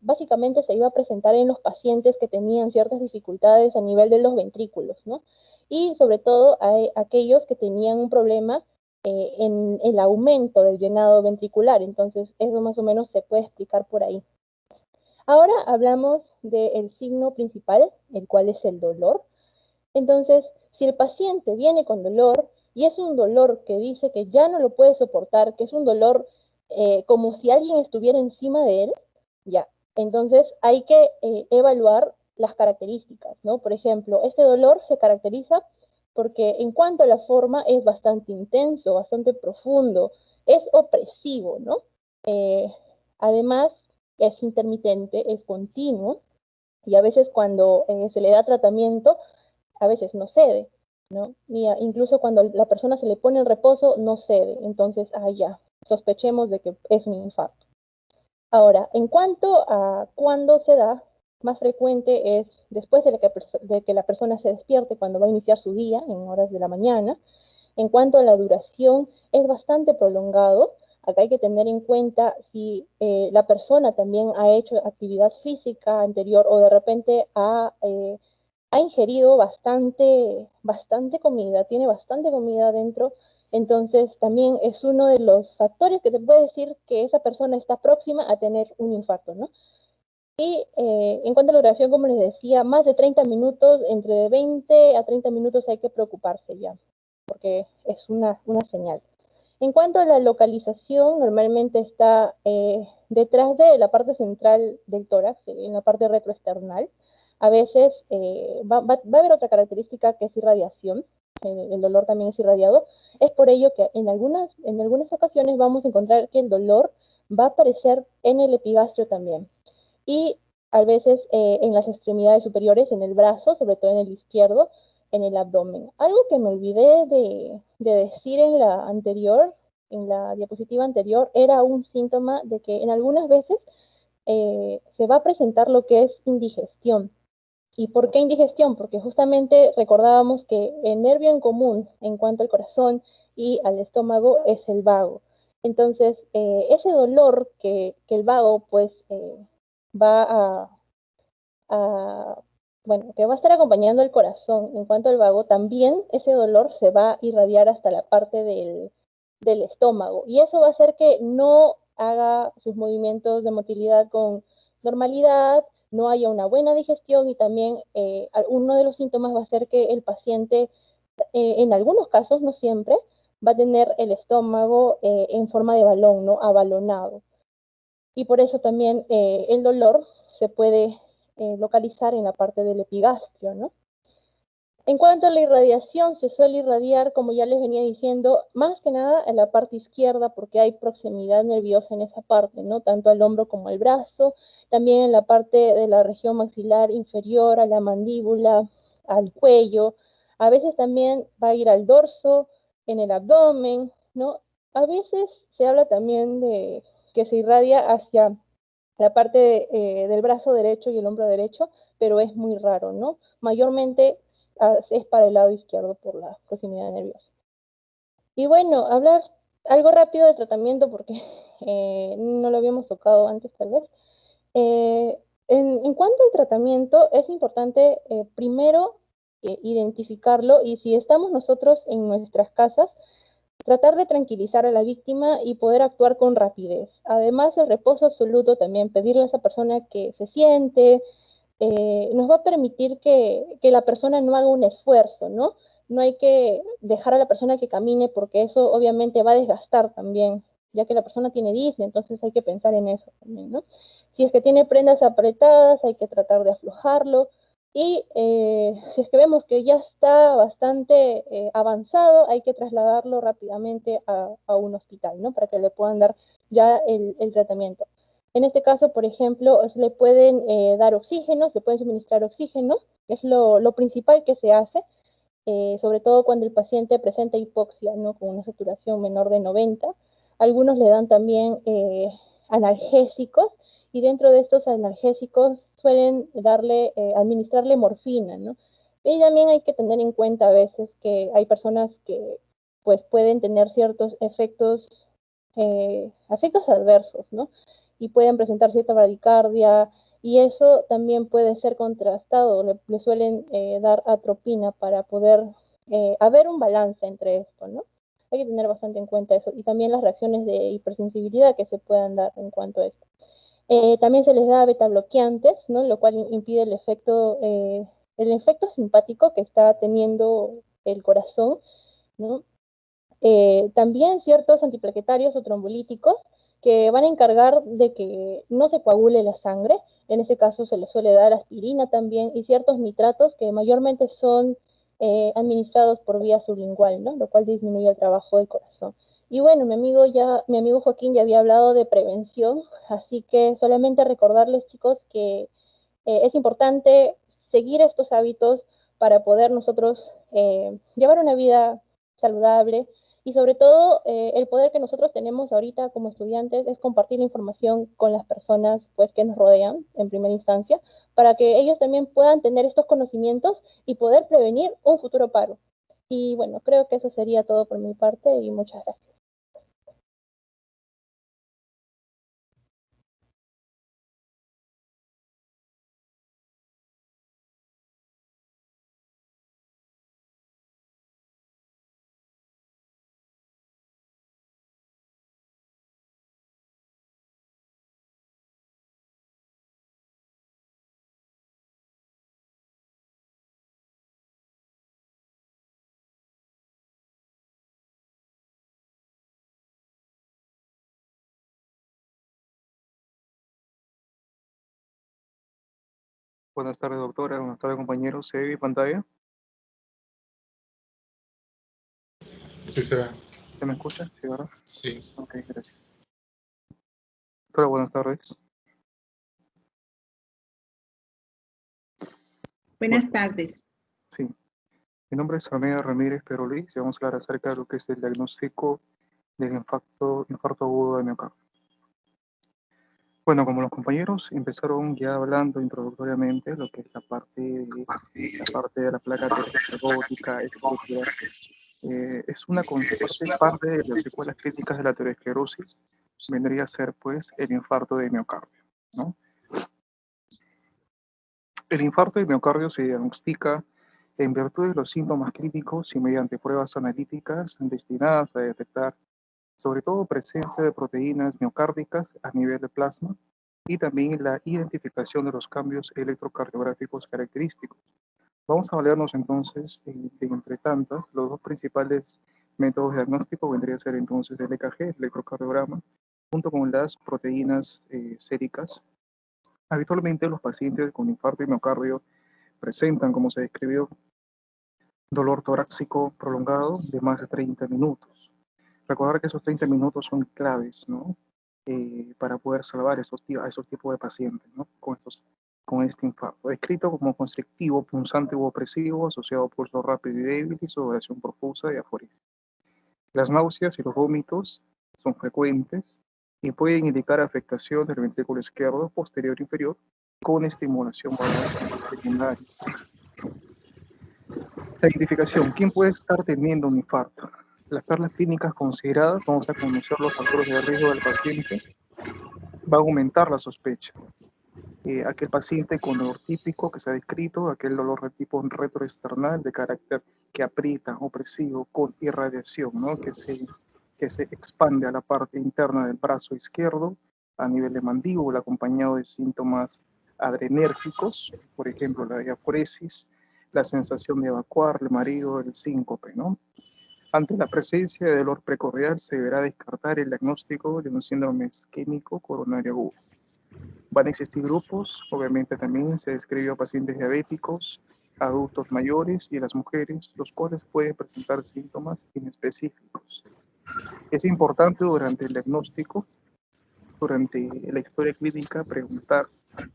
básicamente se iba a presentar en los pacientes que tenían ciertas dificultades a nivel de los ventrículos, ¿no? Y sobre todo hay aquellos que tenían un problema en el aumento del llenado ventricular. Entonces, eso más o menos se puede explicar por ahí. Ahora hablamos del signo principal, el cual es el dolor. Entonces, si el paciente viene con dolor y es un dolor que dice que ya no lo puede soportar, que es un dolor como si alguien estuviera encima de él, ya. Entonces, hay que evaluar las características, ¿no? Por ejemplo, este dolor se caracteriza porque en cuanto a la forma es bastante intenso, bastante profundo, es opresivo, ¿no? Además, es intermitente, es continuo, y a veces cuando se le da tratamiento, a veces no cede, ¿no? Incluso cuando la persona se le pone en reposo, no cede. Entonces, ya, sospechemos de que es un infarto. Ahora, en cuanto a cuándo se da, más frecuente es después de que la persona se despierte cuando va a iniciar su día, en horas de la mañana. En cuanto a la duración, es bastante prolongado. Acá hay que tener en cuenta si la persona también ha hecho actividad física anterior o de repente ha ingerido bastante comida, tiene bastante comida dentro. Entonces también es uno de los factores que te puede decir que esa persona está próxima a tener un infarto, ¿no? Y en cuanto a la duración, como les decía, más de 30 minutos, entre 20 a 30 minutos hay que preocuparse ya, porque es una señal. En cuanto a la localización, normalmente está detrás de la parte central del tórax, en la parte retroesternal. A veces va a haber otra característica que es irradiación, el dolor también es irradiado. Es por ello que en algunas ocasiones vamos a encontrar que el dolor va a aparecer en el epigastrio también. Y a veces en las extremidades superiores, en el brazo, sobre todo en el izquierdo, en el abdomen. Algo que me olvidé de decir en la diapositiva anterior, era un síntoma de que en algunas veces se va a presentar lo que es indigestión. ¿Y por qué indigestión? Porque justamente recordábamos que el nervio en común en cuanto al corazón y al estómago es el vago. Entonces, ese dolor que el vago pues va que va a estar acompañando al corazón en cuanto al vago, también ese dolor se va a irradiar hasta la parte del estómago. Y eso va a hacer que no haga sus movimientos de motilidad con normalidad, no haya una buena digestión y también uno de los síntomas va a ser que el paciente, en algunos casos, no siempre, va a tener el estómago en forma de balón, ¿no? Abalonado. Y por eso también el dolor se puede localizar en la parte del epigastrio, ¿no? En cuanto a la irradiación, se suele irradiar, como ya les venía diciendo, más que nada en la parte izquierda, porque hay proximidad nerviosa en esa parte, ¿no? Tanto al hombro como al brazo, también en la parte de la región maxilar inferior, a la mandíbula, al cuello. A veces también va a ir al dorso, en el abdomen, ¿no? A veces se habla también de que se irradia hacia la parte del brazo derecho y el hombro derecho, pero es muy raro, ¿no? Mayormente es para el lado izquierdo por la proximidad nerviosa. Y bueno, hablar algo rápido de tratamiento porque no lo habíamos tocado antes tal vez. En cuanto al tratamiento, es importante primero identificarlo y si estamos nosotros en nuestras casas, tratar de tranquilizar a la víctima y poder actuar con rapidez. Además, el reposo absoluto también, pedirle a esa persona que se siente, nos va a permitir que la persona no haga un esfuerzo, ¿no? No hay que dejar a la persona que camine porque eso obviamente va a desgastar también, ya que la persona tiene disney, entonces hay que pensar en eso también, ¿no? Si es que tiene prendas apretadas, hay que tratar de aflojarlo. Y si es que vemos que ya está bastante avanzado, hay que trasladarlo rápidamente a un hospital, ¿no? Para que le puedan dar ya el tratamiento. En este caso, por ejemplo, le pueden dar oxígeno, le pueden suministrar oxígeno, es lo principal que se hace, sobre todo cuando el paciente presenta hipoxia, ¿no? Con una saturación menor de 90. Algunos le dan también analgésicos y dentro de estos analgésicos suelen administrarle morfina, ¿no? Y también hay que tener en cuenta a veces que hay personas que pues pueden tener ciertos efectos adversos, ¿no? Y pueden presentar cierta bradicardia, y eso también puede ser contrastado. Le suelen dar atropina para poder haber un balance entre esto, ¿no? Hay que tener bastante en cuenta eso. Y también las reacciones de hipersensibilidad que se puedan dar en cuanto a esto. También se les da betabloqueantes, ¿no? Lo cual impide el efecto simpático que está teniendo el corazón, ¿no? También ciertos antiplaquetarios o trombolíticos que van a encargar de que no se coagule la sangre. En ese caso se le suele dar aspirina también y ciertos nitratos que mayormente son administrados por vía sublingual, ¿no? Lo cual disminuye el trabajo del corazón. Y bueno, mi amigo Joaquín ya había hablado de prevención, así que solamente recordarles, chicos, que es importante seguir estos hábitos para poder nosotros llevar una vida saludable y sobre todo el poder que nosotros tenemos ahorita como estudiantes es compartir la información con las personas pues, que nos rodean en primera instancia para que ellos también puedan tener estos conocimientos y poder prevenir un futuro paro. Y bueno, creo que eso sería todo por mi parte y muchas gracias. Buenas tardes, doctora. Buenas tardes, compañeros. ¿Se ve mi pantalla? Sí, se ve. ¿Se me escucha? Sí, ¿verdad? Sí. Ok, gracias. Doctora, buenas tardes. Buenas tardes. Sí. Mi nombre es Almeida Ramírez Perolí y vamos a hablar acerca de lo que es el diagnóstico del infarto agudo de miocardio. Bueno, como los compañeros empezaron ya hablando introductoriamente lo que es la parte de la placa aterosclerótica, etcétera, es una constante parte de las secuelas críticas de la aterosclerosis, vendría a ser pues el infarto de miocardio, ¿no? El infarto de miocardio se diagnostica en virtud de los síntomas clínicos y mediante pruebas analíticas destinadas a detectar sobre todo presencia de proteínas miocárdicas a nivel de plasma y también la identificación de los cambios electrocardiográficos característicos. Vamos a valernos entonces, entre tantas, los dos principales métodos diagnósticos vendría a ser entonces el EKG, el electrocardiograma, junto con las proteínas séricas. Habitualmente los pacientes con infarto de miocardio presentan, como se describió, dolor torácico prolongado de más de 30 minutos. Recordar que esos 30 minutos son claves, ¿no? Para poder salvar a esos tipos de pacientes, ¿no? Con este infarto. Descrito como constrictivo, punzante u opresivo, asociado a pulso rápido y débil y sudoración profusa y aforismo. Las náuseas y los vómitos son frecuentes y pueden indicar afectación del ventrículo izquierdo posterior inferior con estimulación secundaria. La identificación. ¿Quién puede estar teniendo un infarto? Las perlas clínicas consideradas, vamos a conocer los factores de riesgo del paciente, va a aumentar la sospecha. Aquel paciente con dolor típico que se ha descrito, aquel dolor de tipo retroesternal de carácter que aprieta, opresivo, con irradiación, ¿no? que se expande a la parte interna del brazo izquierdo a nivel de mandíbula, acompañado de síntomas adrenérgicos, por ejemplo, la diaforesis, la sensación de evacuar, el mareo, el síncope, ¿no? Ante la presencia de dolor precordial, se deberá descartar el diagnóstico de un síndrome isquémico coronario agudo. Van a existir grupos, obviamente también se describió a pacientes diabéticos, adultos mayores y las mujeres, los cuales pueden presentar síntomas inespecíficos. Es importante durante el diagnóstico, durante la historia clínica, preguntar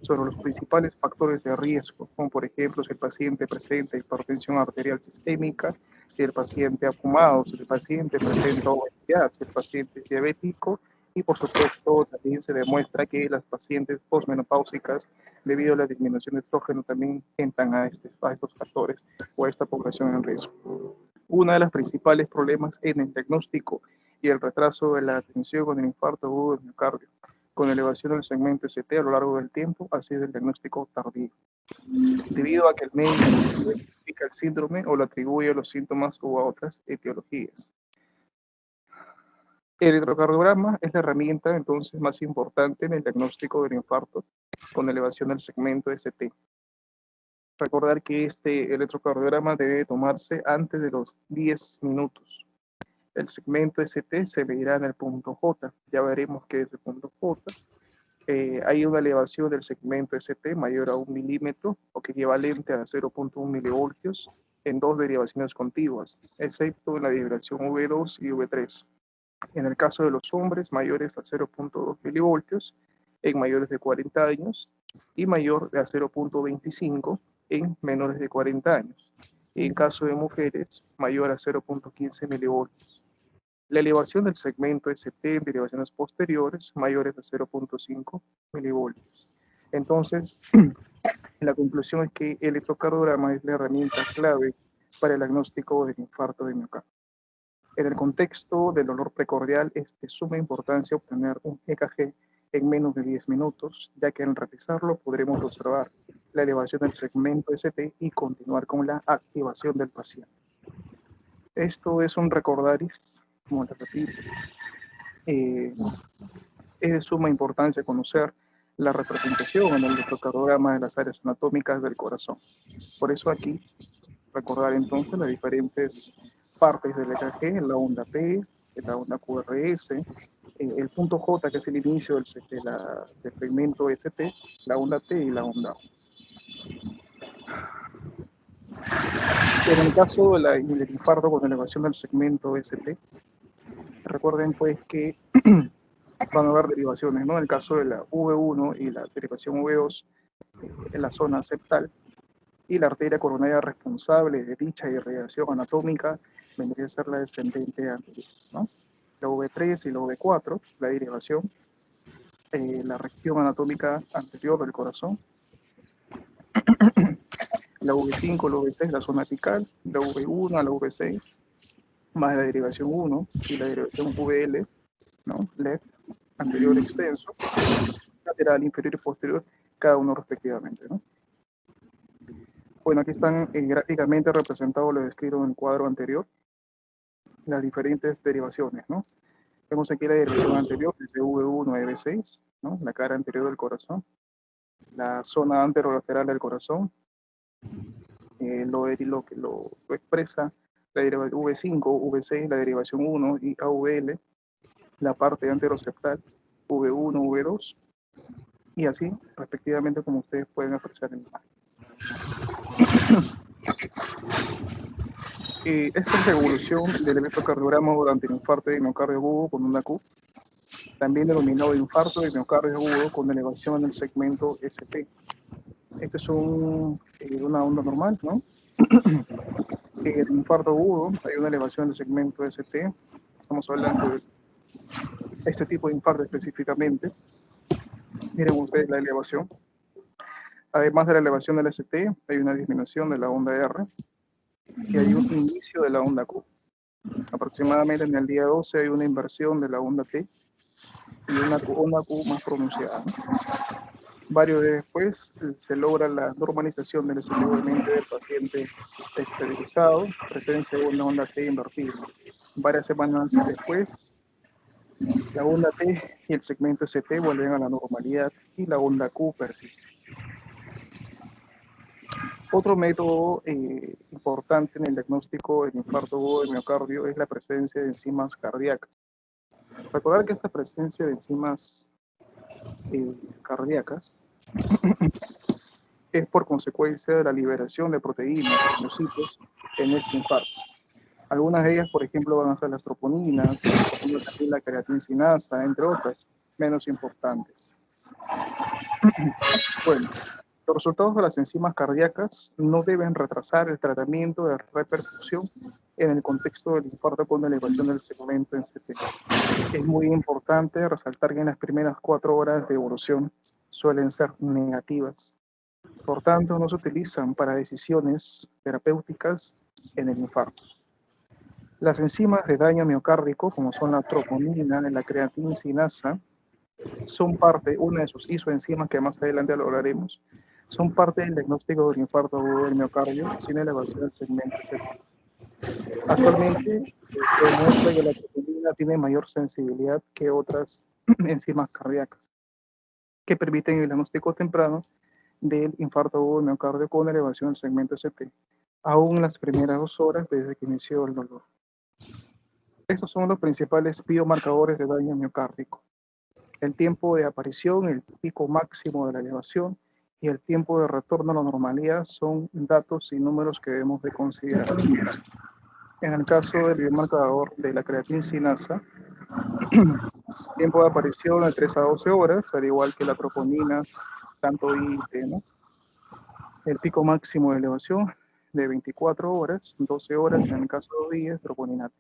sobre los principales factores de riesgo, como por ejemplo si el paciente presenta hipertensión arterial sistémica, si el paciente ha fumado, si el paciente presenta obesidad, si el paciente es diabético, y por supuesto también se demuestra que las pacientes posmenopáusicas, debido a la disminución de estrógeno, también entran a estos factores o a esta población en riesgo. Uno de los principales problemas en el diagnóstico y el retraso de la atención con el infarto agudo del miocardio, con elevación del segmento ST a lo largo del tiempo, ha sido el diagnóstico tardío, debido a que el médico no identifica el síndrome o lo atribuye a los síntomas o a otras etiologías. El electrocardiograma es la herramienta entonces más importante en el diagnóstico del infarto con elevación del segmento ST. Recordar que este electrocardiograma debe tomarse antes de los 10 minutos. El segmento ST se medirá en el punto J. Ya veremos qué es el punto J. Hay una elevación del segmento ST mayor a 1 milímetro o que equivalente a 0.1 milivoltios en dos derivaciones contiguas, excepto en la derivación V2 y V3. En el caso de los hombres, mayores a 0.2 milivoltios en mayores de 40 años y mayor a 0.25 en menores de 40 años. Y en caso de mujeres, mayor a 0.15 milivoltios. La elevación del segmento ST en derivaciones posteriores mayores a 0.5 milivoltios. Entonces, la conclusión es que el electrocardiograma es la herramienta clave para el diagnóstico del infarto de miocardio. En el contexto del dolor precordial es de suma importancia obtener un EKG en menos de 10 minutos, ya que al realizarlo podremos observar la elevación del segmento ST y continuar con la activación del paciente. Esto es un recordaris, como les repito. Es de suma importancia conocer la representación en el electrocardiograma de las áreas anatómicas del corazón. Por eso aquí, recordar entonces las diferentes partes del EKG, la onda P, la onda QRS, el punto J, que es el inicio del segmento ST, la onda T y la onda O. En el caso del infarto con elevación del segmento ST, recuerden pues que van a haber derivaciones, ¿no? En el caso de la V1 y la derivación V2 en la zona septal, y la arteria coronaria responsable de dicha irrigación anatómica vendría a ser la descendente anterior, ¿no? La V3 y la V4, la derivación, la región anatómica anterior del corazón, la V5, la V6, la zona apical, la V1, la V6, más la derivación 1 y la derivación VL, ¿no? Left, anterior extenso, lateral, inferior y posterior, cada uno respectivamente, ¿no? Bueno, aquí están gráficamente representados, lo descrito en el cuadro anterior, las diferentes derivaciones, ¿no? Vemos aquí la derivación anterior, desde V1 a V6, ¿no? La cara anterior del corazón, la zona anterolateral del corazón, lo expresa la derivación V5, V6, la derivación 1 y AVL, la parte anteroseptal, V1, V2, y así, respectivamente, como ustedes pueden apreciar en la imagen. Esta es la evolución del electrocardiograma durante el infarto de miocardio agudo con una Q, también denominado infarto de miocardio agudo con elevación en el segmento ST. Este es una onda normal, ¿no? En el infarto agudo hay una elevación del segmento ST estamos hablando de este tipo de infarto específicamente. Miren ustedes la elevación. Además de la elevación del ST, hay una disminución de la onda R y hay un inicio de la onda Q. Aproximadamente en el día 12 hay una inversión de la onda T y una onda Q más pronunciada. Varios días después se logra la normalización del desenvolvimiento del paciente esterilizado, presencia de una onda T invertida. Varias semanas después, la onda T y el segmento ST vuelven a la normalidad y la onda Q persiste. Otro método importante en el diagnóstico del infarto agudo del miocardio es la presencia de enzimas cardíacas. Recordar que esta presencia de enzimas cardíacas es por consecuencia de la liberación de proteínas, miocitos, en este infarto. Algunas de ellas, por ejemplo, van a ser las troponinas, la creatincinasa, entre otras, menos importantes. Bueno, los resultados de las enzimas cardíacas no deben retrasar el tratamiento de reperfusión en el contexto del infarto con elevación del segmento en CT. Es muy importante resaltar que en las primeras 4 horas de evolución suelen ser negativas. Por tanto, no se utilizan para decisiones terapéuticas en el infarto. Las enzimas de daño miocárdico, como son la troponina y la creatincinasa, son parte, una de sus isoenzimas que más adelante lo hablaremos, son parte del diagnóstico del infarto agudo del miocardio sin elevación del segmento ST. Actualmente, se demuestra que la troponina tiene mayor sensibilidad que otras enzimas cardíacas, que permiten el diagnóstico temprano del infarto agudo del miocardio con elevación del segmento ST, aún en las primeras 2 horas desde que inició el dolor. Estos son los principales biomarcadores de daño miocárdico: el tiempo de aparición, el pico máximo de la elevación y el tiempo de retorno a la normalidad son datos y números que debemos de considerar. En el caso del biomarcador de la creatincinasa, tiempo de aparición de 3 a 12 horas, al igual que las troponinas, tanto I y T, ¿no? El pico máximo de elevación de 24 horas, 12 horas en el caso de I, troponina T.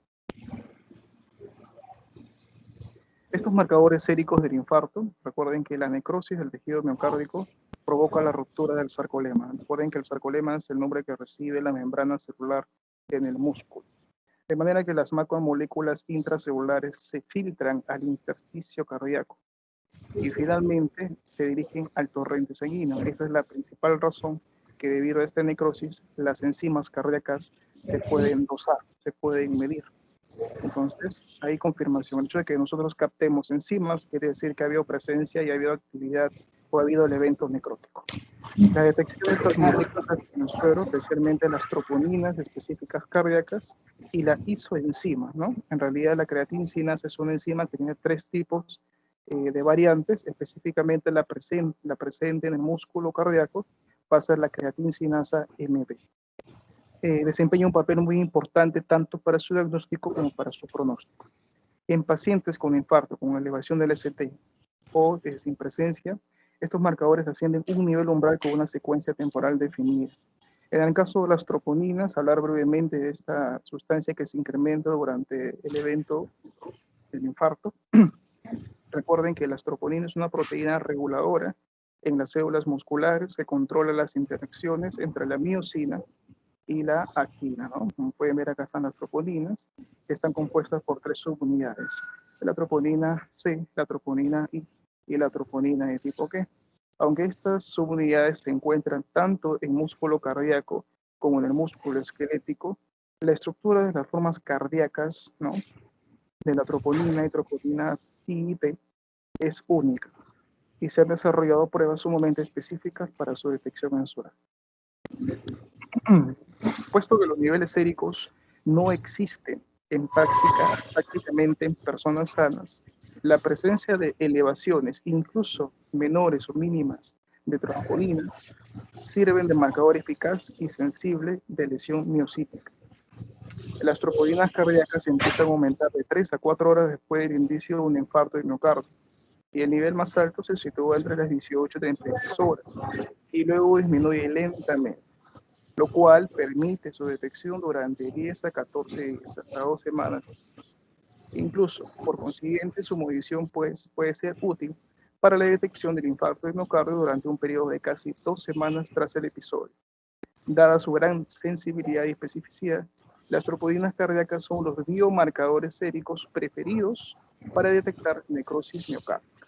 Estos marcadores séricos del infarto, recuerden que la necrosis del tejido miocárdico provoca la ruptura del sarcolema. Recuerden que el sarcolema es el nombre que recibe la membrana celular en el músculo. De manera que las macromoléculas intracelulares se filtran al intersticio cardíaco y finalmente se dirigen al torrente sanguíneo. Esa es la principal razón que debido a esta necrosis las enzimas cardíacas se pueden dosar, se pueden medir. Entonces, hay confirmación. El hecho de que nosotros captemos enzimas quiere decir que ha habido presencia y ha habido actividad o ha habido el evento necrótico. La detección de estas moléculas en el suero, especialmente las troponinas específicas cardíacas y la isoenzima, ¿no? En realidad la creatincinasa es una enzima que tiene 3 tipos de variantes, específicamente la presente en el músculo cardíaco va a ser la creatincinasa MB. Desempeña un papel muy importante tanto para su diagnóstico como para su pronóstico. En pacientes con infarto, con elevación del ST o sin presencia, estos marcadores ascienden un nivel umbral con una secuencia temporal definida. En el caso de las troponinas, hablar brevemente de esta sustancia que se incrementa durante el evento del infarto. Recuerden que las troponinas es una proteína reguladora en las células musculares que controla las interacciones entre la miocina y la actina, ¿no? Como pueden ver, acá están las troponinas, que están compuestas por 3 subunidades: la troponina C, la troponina I y la troponina de tipo G. Aunque estas subunidades se encuentran tanto en músculo cardíaco como en el músculo esquelético, la estructura de las formas cardíacas, ¿no?, de la troponina y troponina I y T es única y se han desarrollado pruebas sumamente específicas para su detección mensural. Puesto que los niveles séricos no existen en prácticamente en personas sanas, la presencia de elevaciones, incluso menores o mínimas, de troponinas sirven de marcador eficaz y sensible de lesión miocítica. Las troponinas cardíacas empiezan a aumentar de 3 a 4 horas después del inicio de un infarto de miocardio, y el nivel más alto se sitúa entre las 18 y 36 horas, y luego disminuye lentamente, lo cual permite su detección durante 10 a 14 días, hasta 2 semanas. Incluso, por consiguiente, su movilización pues, puede ser útil para la detección del infarto de miocardio durante un periodo de casi 2 semanas tras el episodio. Dada su gran sensibilidad y especificidad, las troponínas cardíacas son los biomarcadores séricos preferidos para detectar necrosis miocárdica.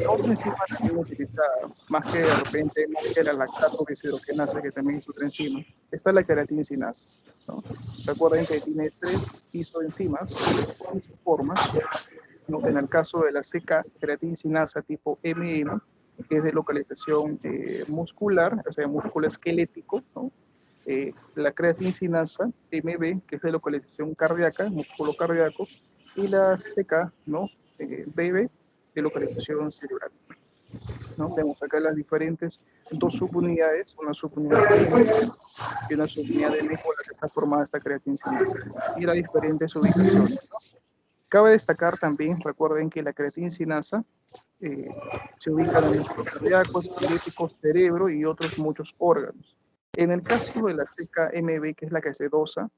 Otra enzima también utilizada, más que la lactato deshidrogenasa, que también es otra enzima, está la queratinsinasa, ¿no? Recuerden que tiene 3 isoenzimas, formas, ¿no? En el caso de la CK, queratinsinasa tipo MM, que es de localización muscular, o sea, músculo esquelético, ¿no? La creatinsinasa MB, que es de localización cardíaca, músculo cardíaco, y la CK, ¿no? BB, de localización cerebral, ¿no? Tenemos acá las diferentes 2 subunidades, una subunidad y una subunidad M con la que está formada esta creatinsinasa, y las diferentes ubicaciones, ¿no? Cabe destacar también, recuerden que la creatinsinasa se ubica en el músculo cardíaco, esquelético, cerebro y otros muchos órganos. En el caso de la CKMB, que es la que se dosa,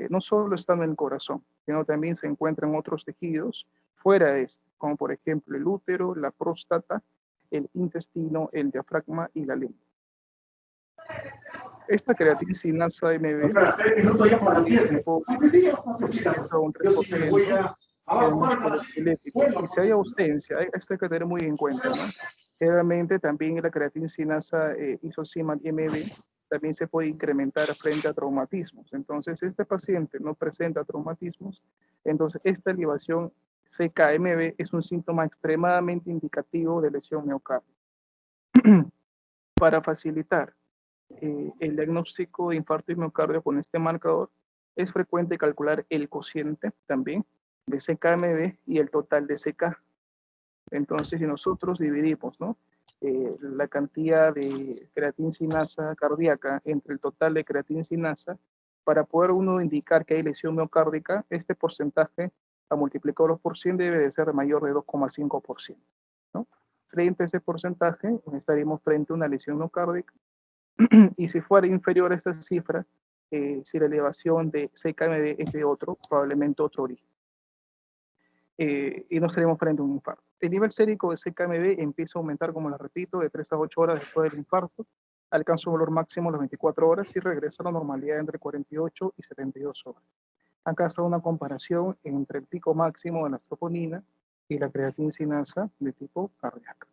no solo está en el corazón, sino también se encuentra en otros tejidos fuera de este, como por ejemplo el útero, la próstata, el intestino, el diafragma y la lengua. Esta creatinsinasa MB y si hay ausencia, esto hay que tener muy en cuenta, ¿no? Generalmente también la creatinsinasa isocima MB también se puede incrementar frente a traumatismos. Entonces, si este paciente no presenta traumatismos, entonces esta elevación CKMB es un síntoma extremadamente indicativo de lesión miocárdica. Para facilitar el diagnóstico de infarto de miocardio con este marcador, es frecuente calcular el cociente también de CKMB y el total de CK. Entonces, si nosotros dividimos, ¿no? La cantidad de creatinsinasa cardíaca entre el total de creatinsinasa, para poder uno indicar que hay lesión miocárdica, este porcentaje a multiplicarlo por 100 debe de ser mayor de 2,5%, ¿no? Frente a ese porcentaje, estaríamos frente a una lesión miocárdica, y si fuera inferior a esta cifra, si la elevación de CKMB es de otro, probablemente otro origen. Y no estaremos frente a un infarto. El nivel sérico de CKMB empieza a aumentar, como les repito, de 3 a 8 horas después del infarto, alcanza un valor máximo a las 24 horas y regresa a la normalidad entre 48 y 72 horas. Acá está una comparación entre el pico máximo de las troponinas y la creatinsinasa de tipo cardíaco.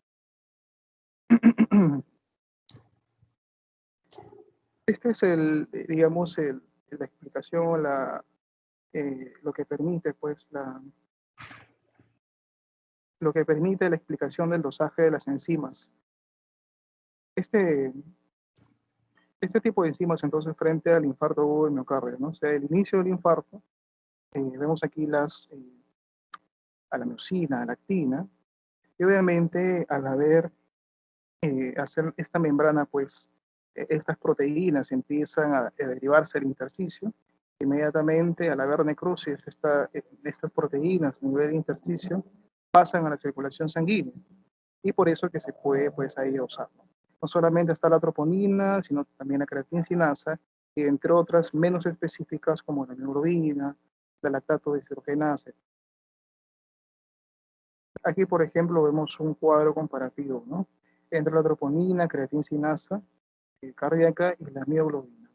Este es digamos, la explicación, lo que permite, pues, lo que permite la explicación del dosaje de las enzimas. Este tipo de enzimas, entonces, frente al infarto agudo de miocardio, ¿no? O sea, el inicio del infarto, vemos aquí a la miosina, a la actina, y obviamente al hacer esta membrana, pues, estas proteínas empiezan a derivarse del intersticio. Inmediatamente, al haber necrosis, estas proteínas a nivel de intersticio pasan a la circulación sanguínea, y por eso que se puede, pues, ahí usar. No solamente está la troponina, sino también la creatinsinasa, y entre otras menos específicas como la hemoglobina, la lactato deshidrogenasa. Aquí, por ejemplo, vemos un cuadro comparativo, ¿no? Entre la troponina, creatinsinasa cardíaca y la mioglobina.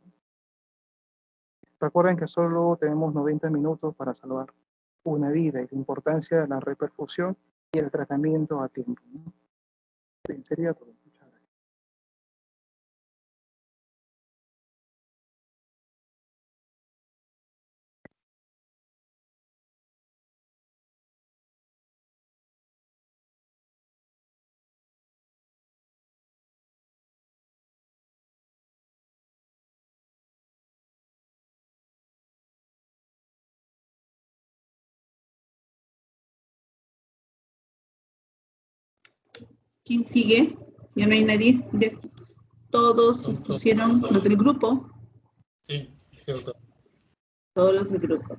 Recuerden que solo tenemos 90 minutos para salvar una vida, y la importancia de la reperfusión y el tratamiento a tiempo, ¿no? Bien, sería todo. Muchas gracias. ¿Quién sigue? Ya no hay nadie. Todos pusieron los del grupo. Sí, cierto. Todos los del grupo.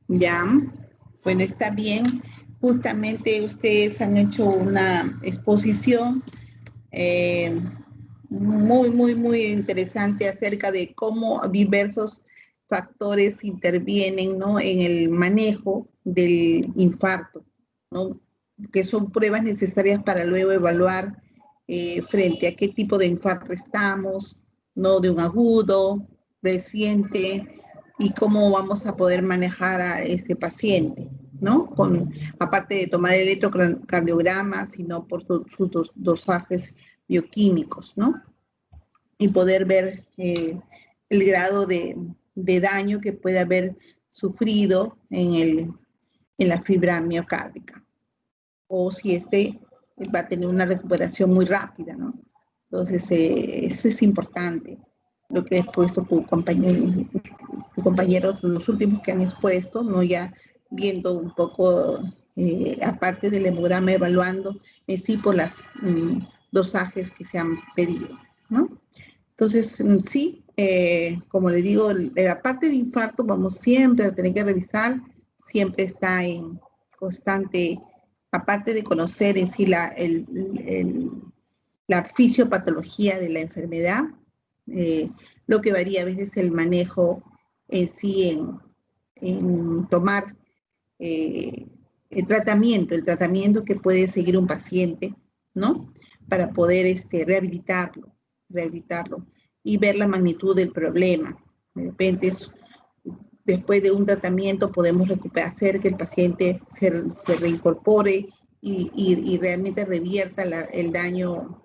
Ya. Bueno, está bien. Justamente ustedes han hecho una exposición muy interesante acerca de cómo diversos factores intervienen, ¿no?, en el manejo del infarto, ¿no?, que son pruebas necesarias para luego evaluar frente a qué tipo de infarto estamos, ¿no?, de un agudo, reciente, y cómo vamos a poder manejar a ese paciente, ¿no? Aparte de tomar el electrocardiograma, sino por sus dosajes bioquímicos, ¿no? Y poder ver el grado de daño que puede haber sufrido en la fibra miocárdica, o si va a tener una recuperación muy rápida, ¿no? Entonces, eso es importante, lo que ha expuesto tu compañero, los últimos que han expuesto, ¿no? Ya viendo un poco, aparte del hemograma, evaluando en sí por las dosajes que se han pedido, ¿no? Entonces, sí, como le digo, la parte de infarto vamos siempre a tener que revisar, siempre está en constante, aparte de conocer en sí la fisiopatología de la enfermedad, lo que varía a veces el manejo en sí en tomar el tratamiento que puede seguir un paciente, ¿no? Para poder rehabilitarlo y ver la magnitud del problema. De repente, después de un tratamiento podemos hacer que el paciente se reincorpore y realmente revierta el daño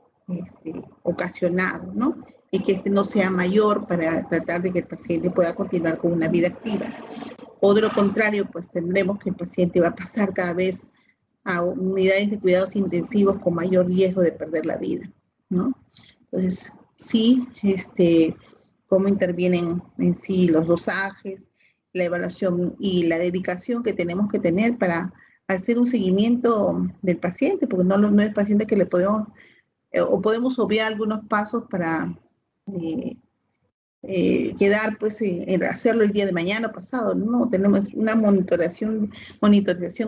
ocasionado, ¿no? Y que no sea mayor para tratar de que el paciente pueda continuar con una vida activa. O de lo contrario, pues tendremos que el paciente va a pasar cada vez a unidades de cuidados intensivos con mayor riesgo de perder la vida, ¿no? Entonces, sí, cómo intervienen en sí los dosajes, la evaluación y la dedicación que tenemos que tener para hacer un seguimiento del paciente, porque no es paciente que le podemos, o podemos obviar algunos pasos para quedar, pues, en hacerlo el día de mañana o pasado, ¿no? Tenemos una monitorización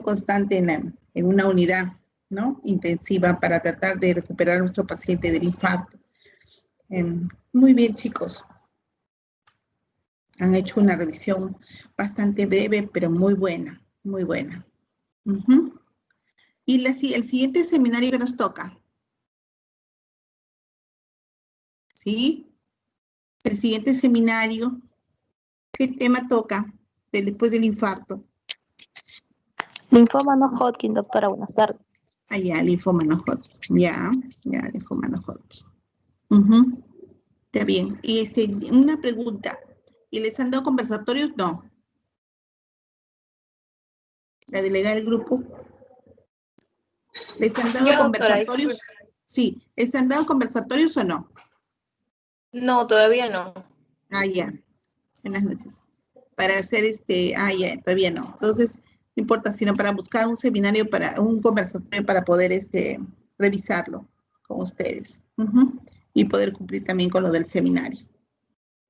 constante en una unidad, ¿no?, intensiva para tratar de recuperar a nuestro paciente del infarto. Muy bien, chicos. Han hecho una revisión bastante breve, pero muy buena, muy buena. Y el siguiente seminario que nos toca. ¿Sí? El siguiente seminario, ¿qué tema toca después del infarto? Linfoma no Hodgkin, doctora, buenas tardes. Ah, ya, linfoma no Hodgkin. Ya, linfoma no Hodgkin. Está bien. Y una pregunta. ¿Y les han dado conversatorios? No. La delegada del grupo. ¿Les han dado conversatorios? Sí. ¿Les han dado conversatorios o no? No, todavía no. Ah, ya. Buenas noches. Para hacer ya, todavía no. Entonces, no importa, sino para buscar un seminario, un conversatorio para poder revisarlo con ustedes. Y poder cumplir también con lo del seminario.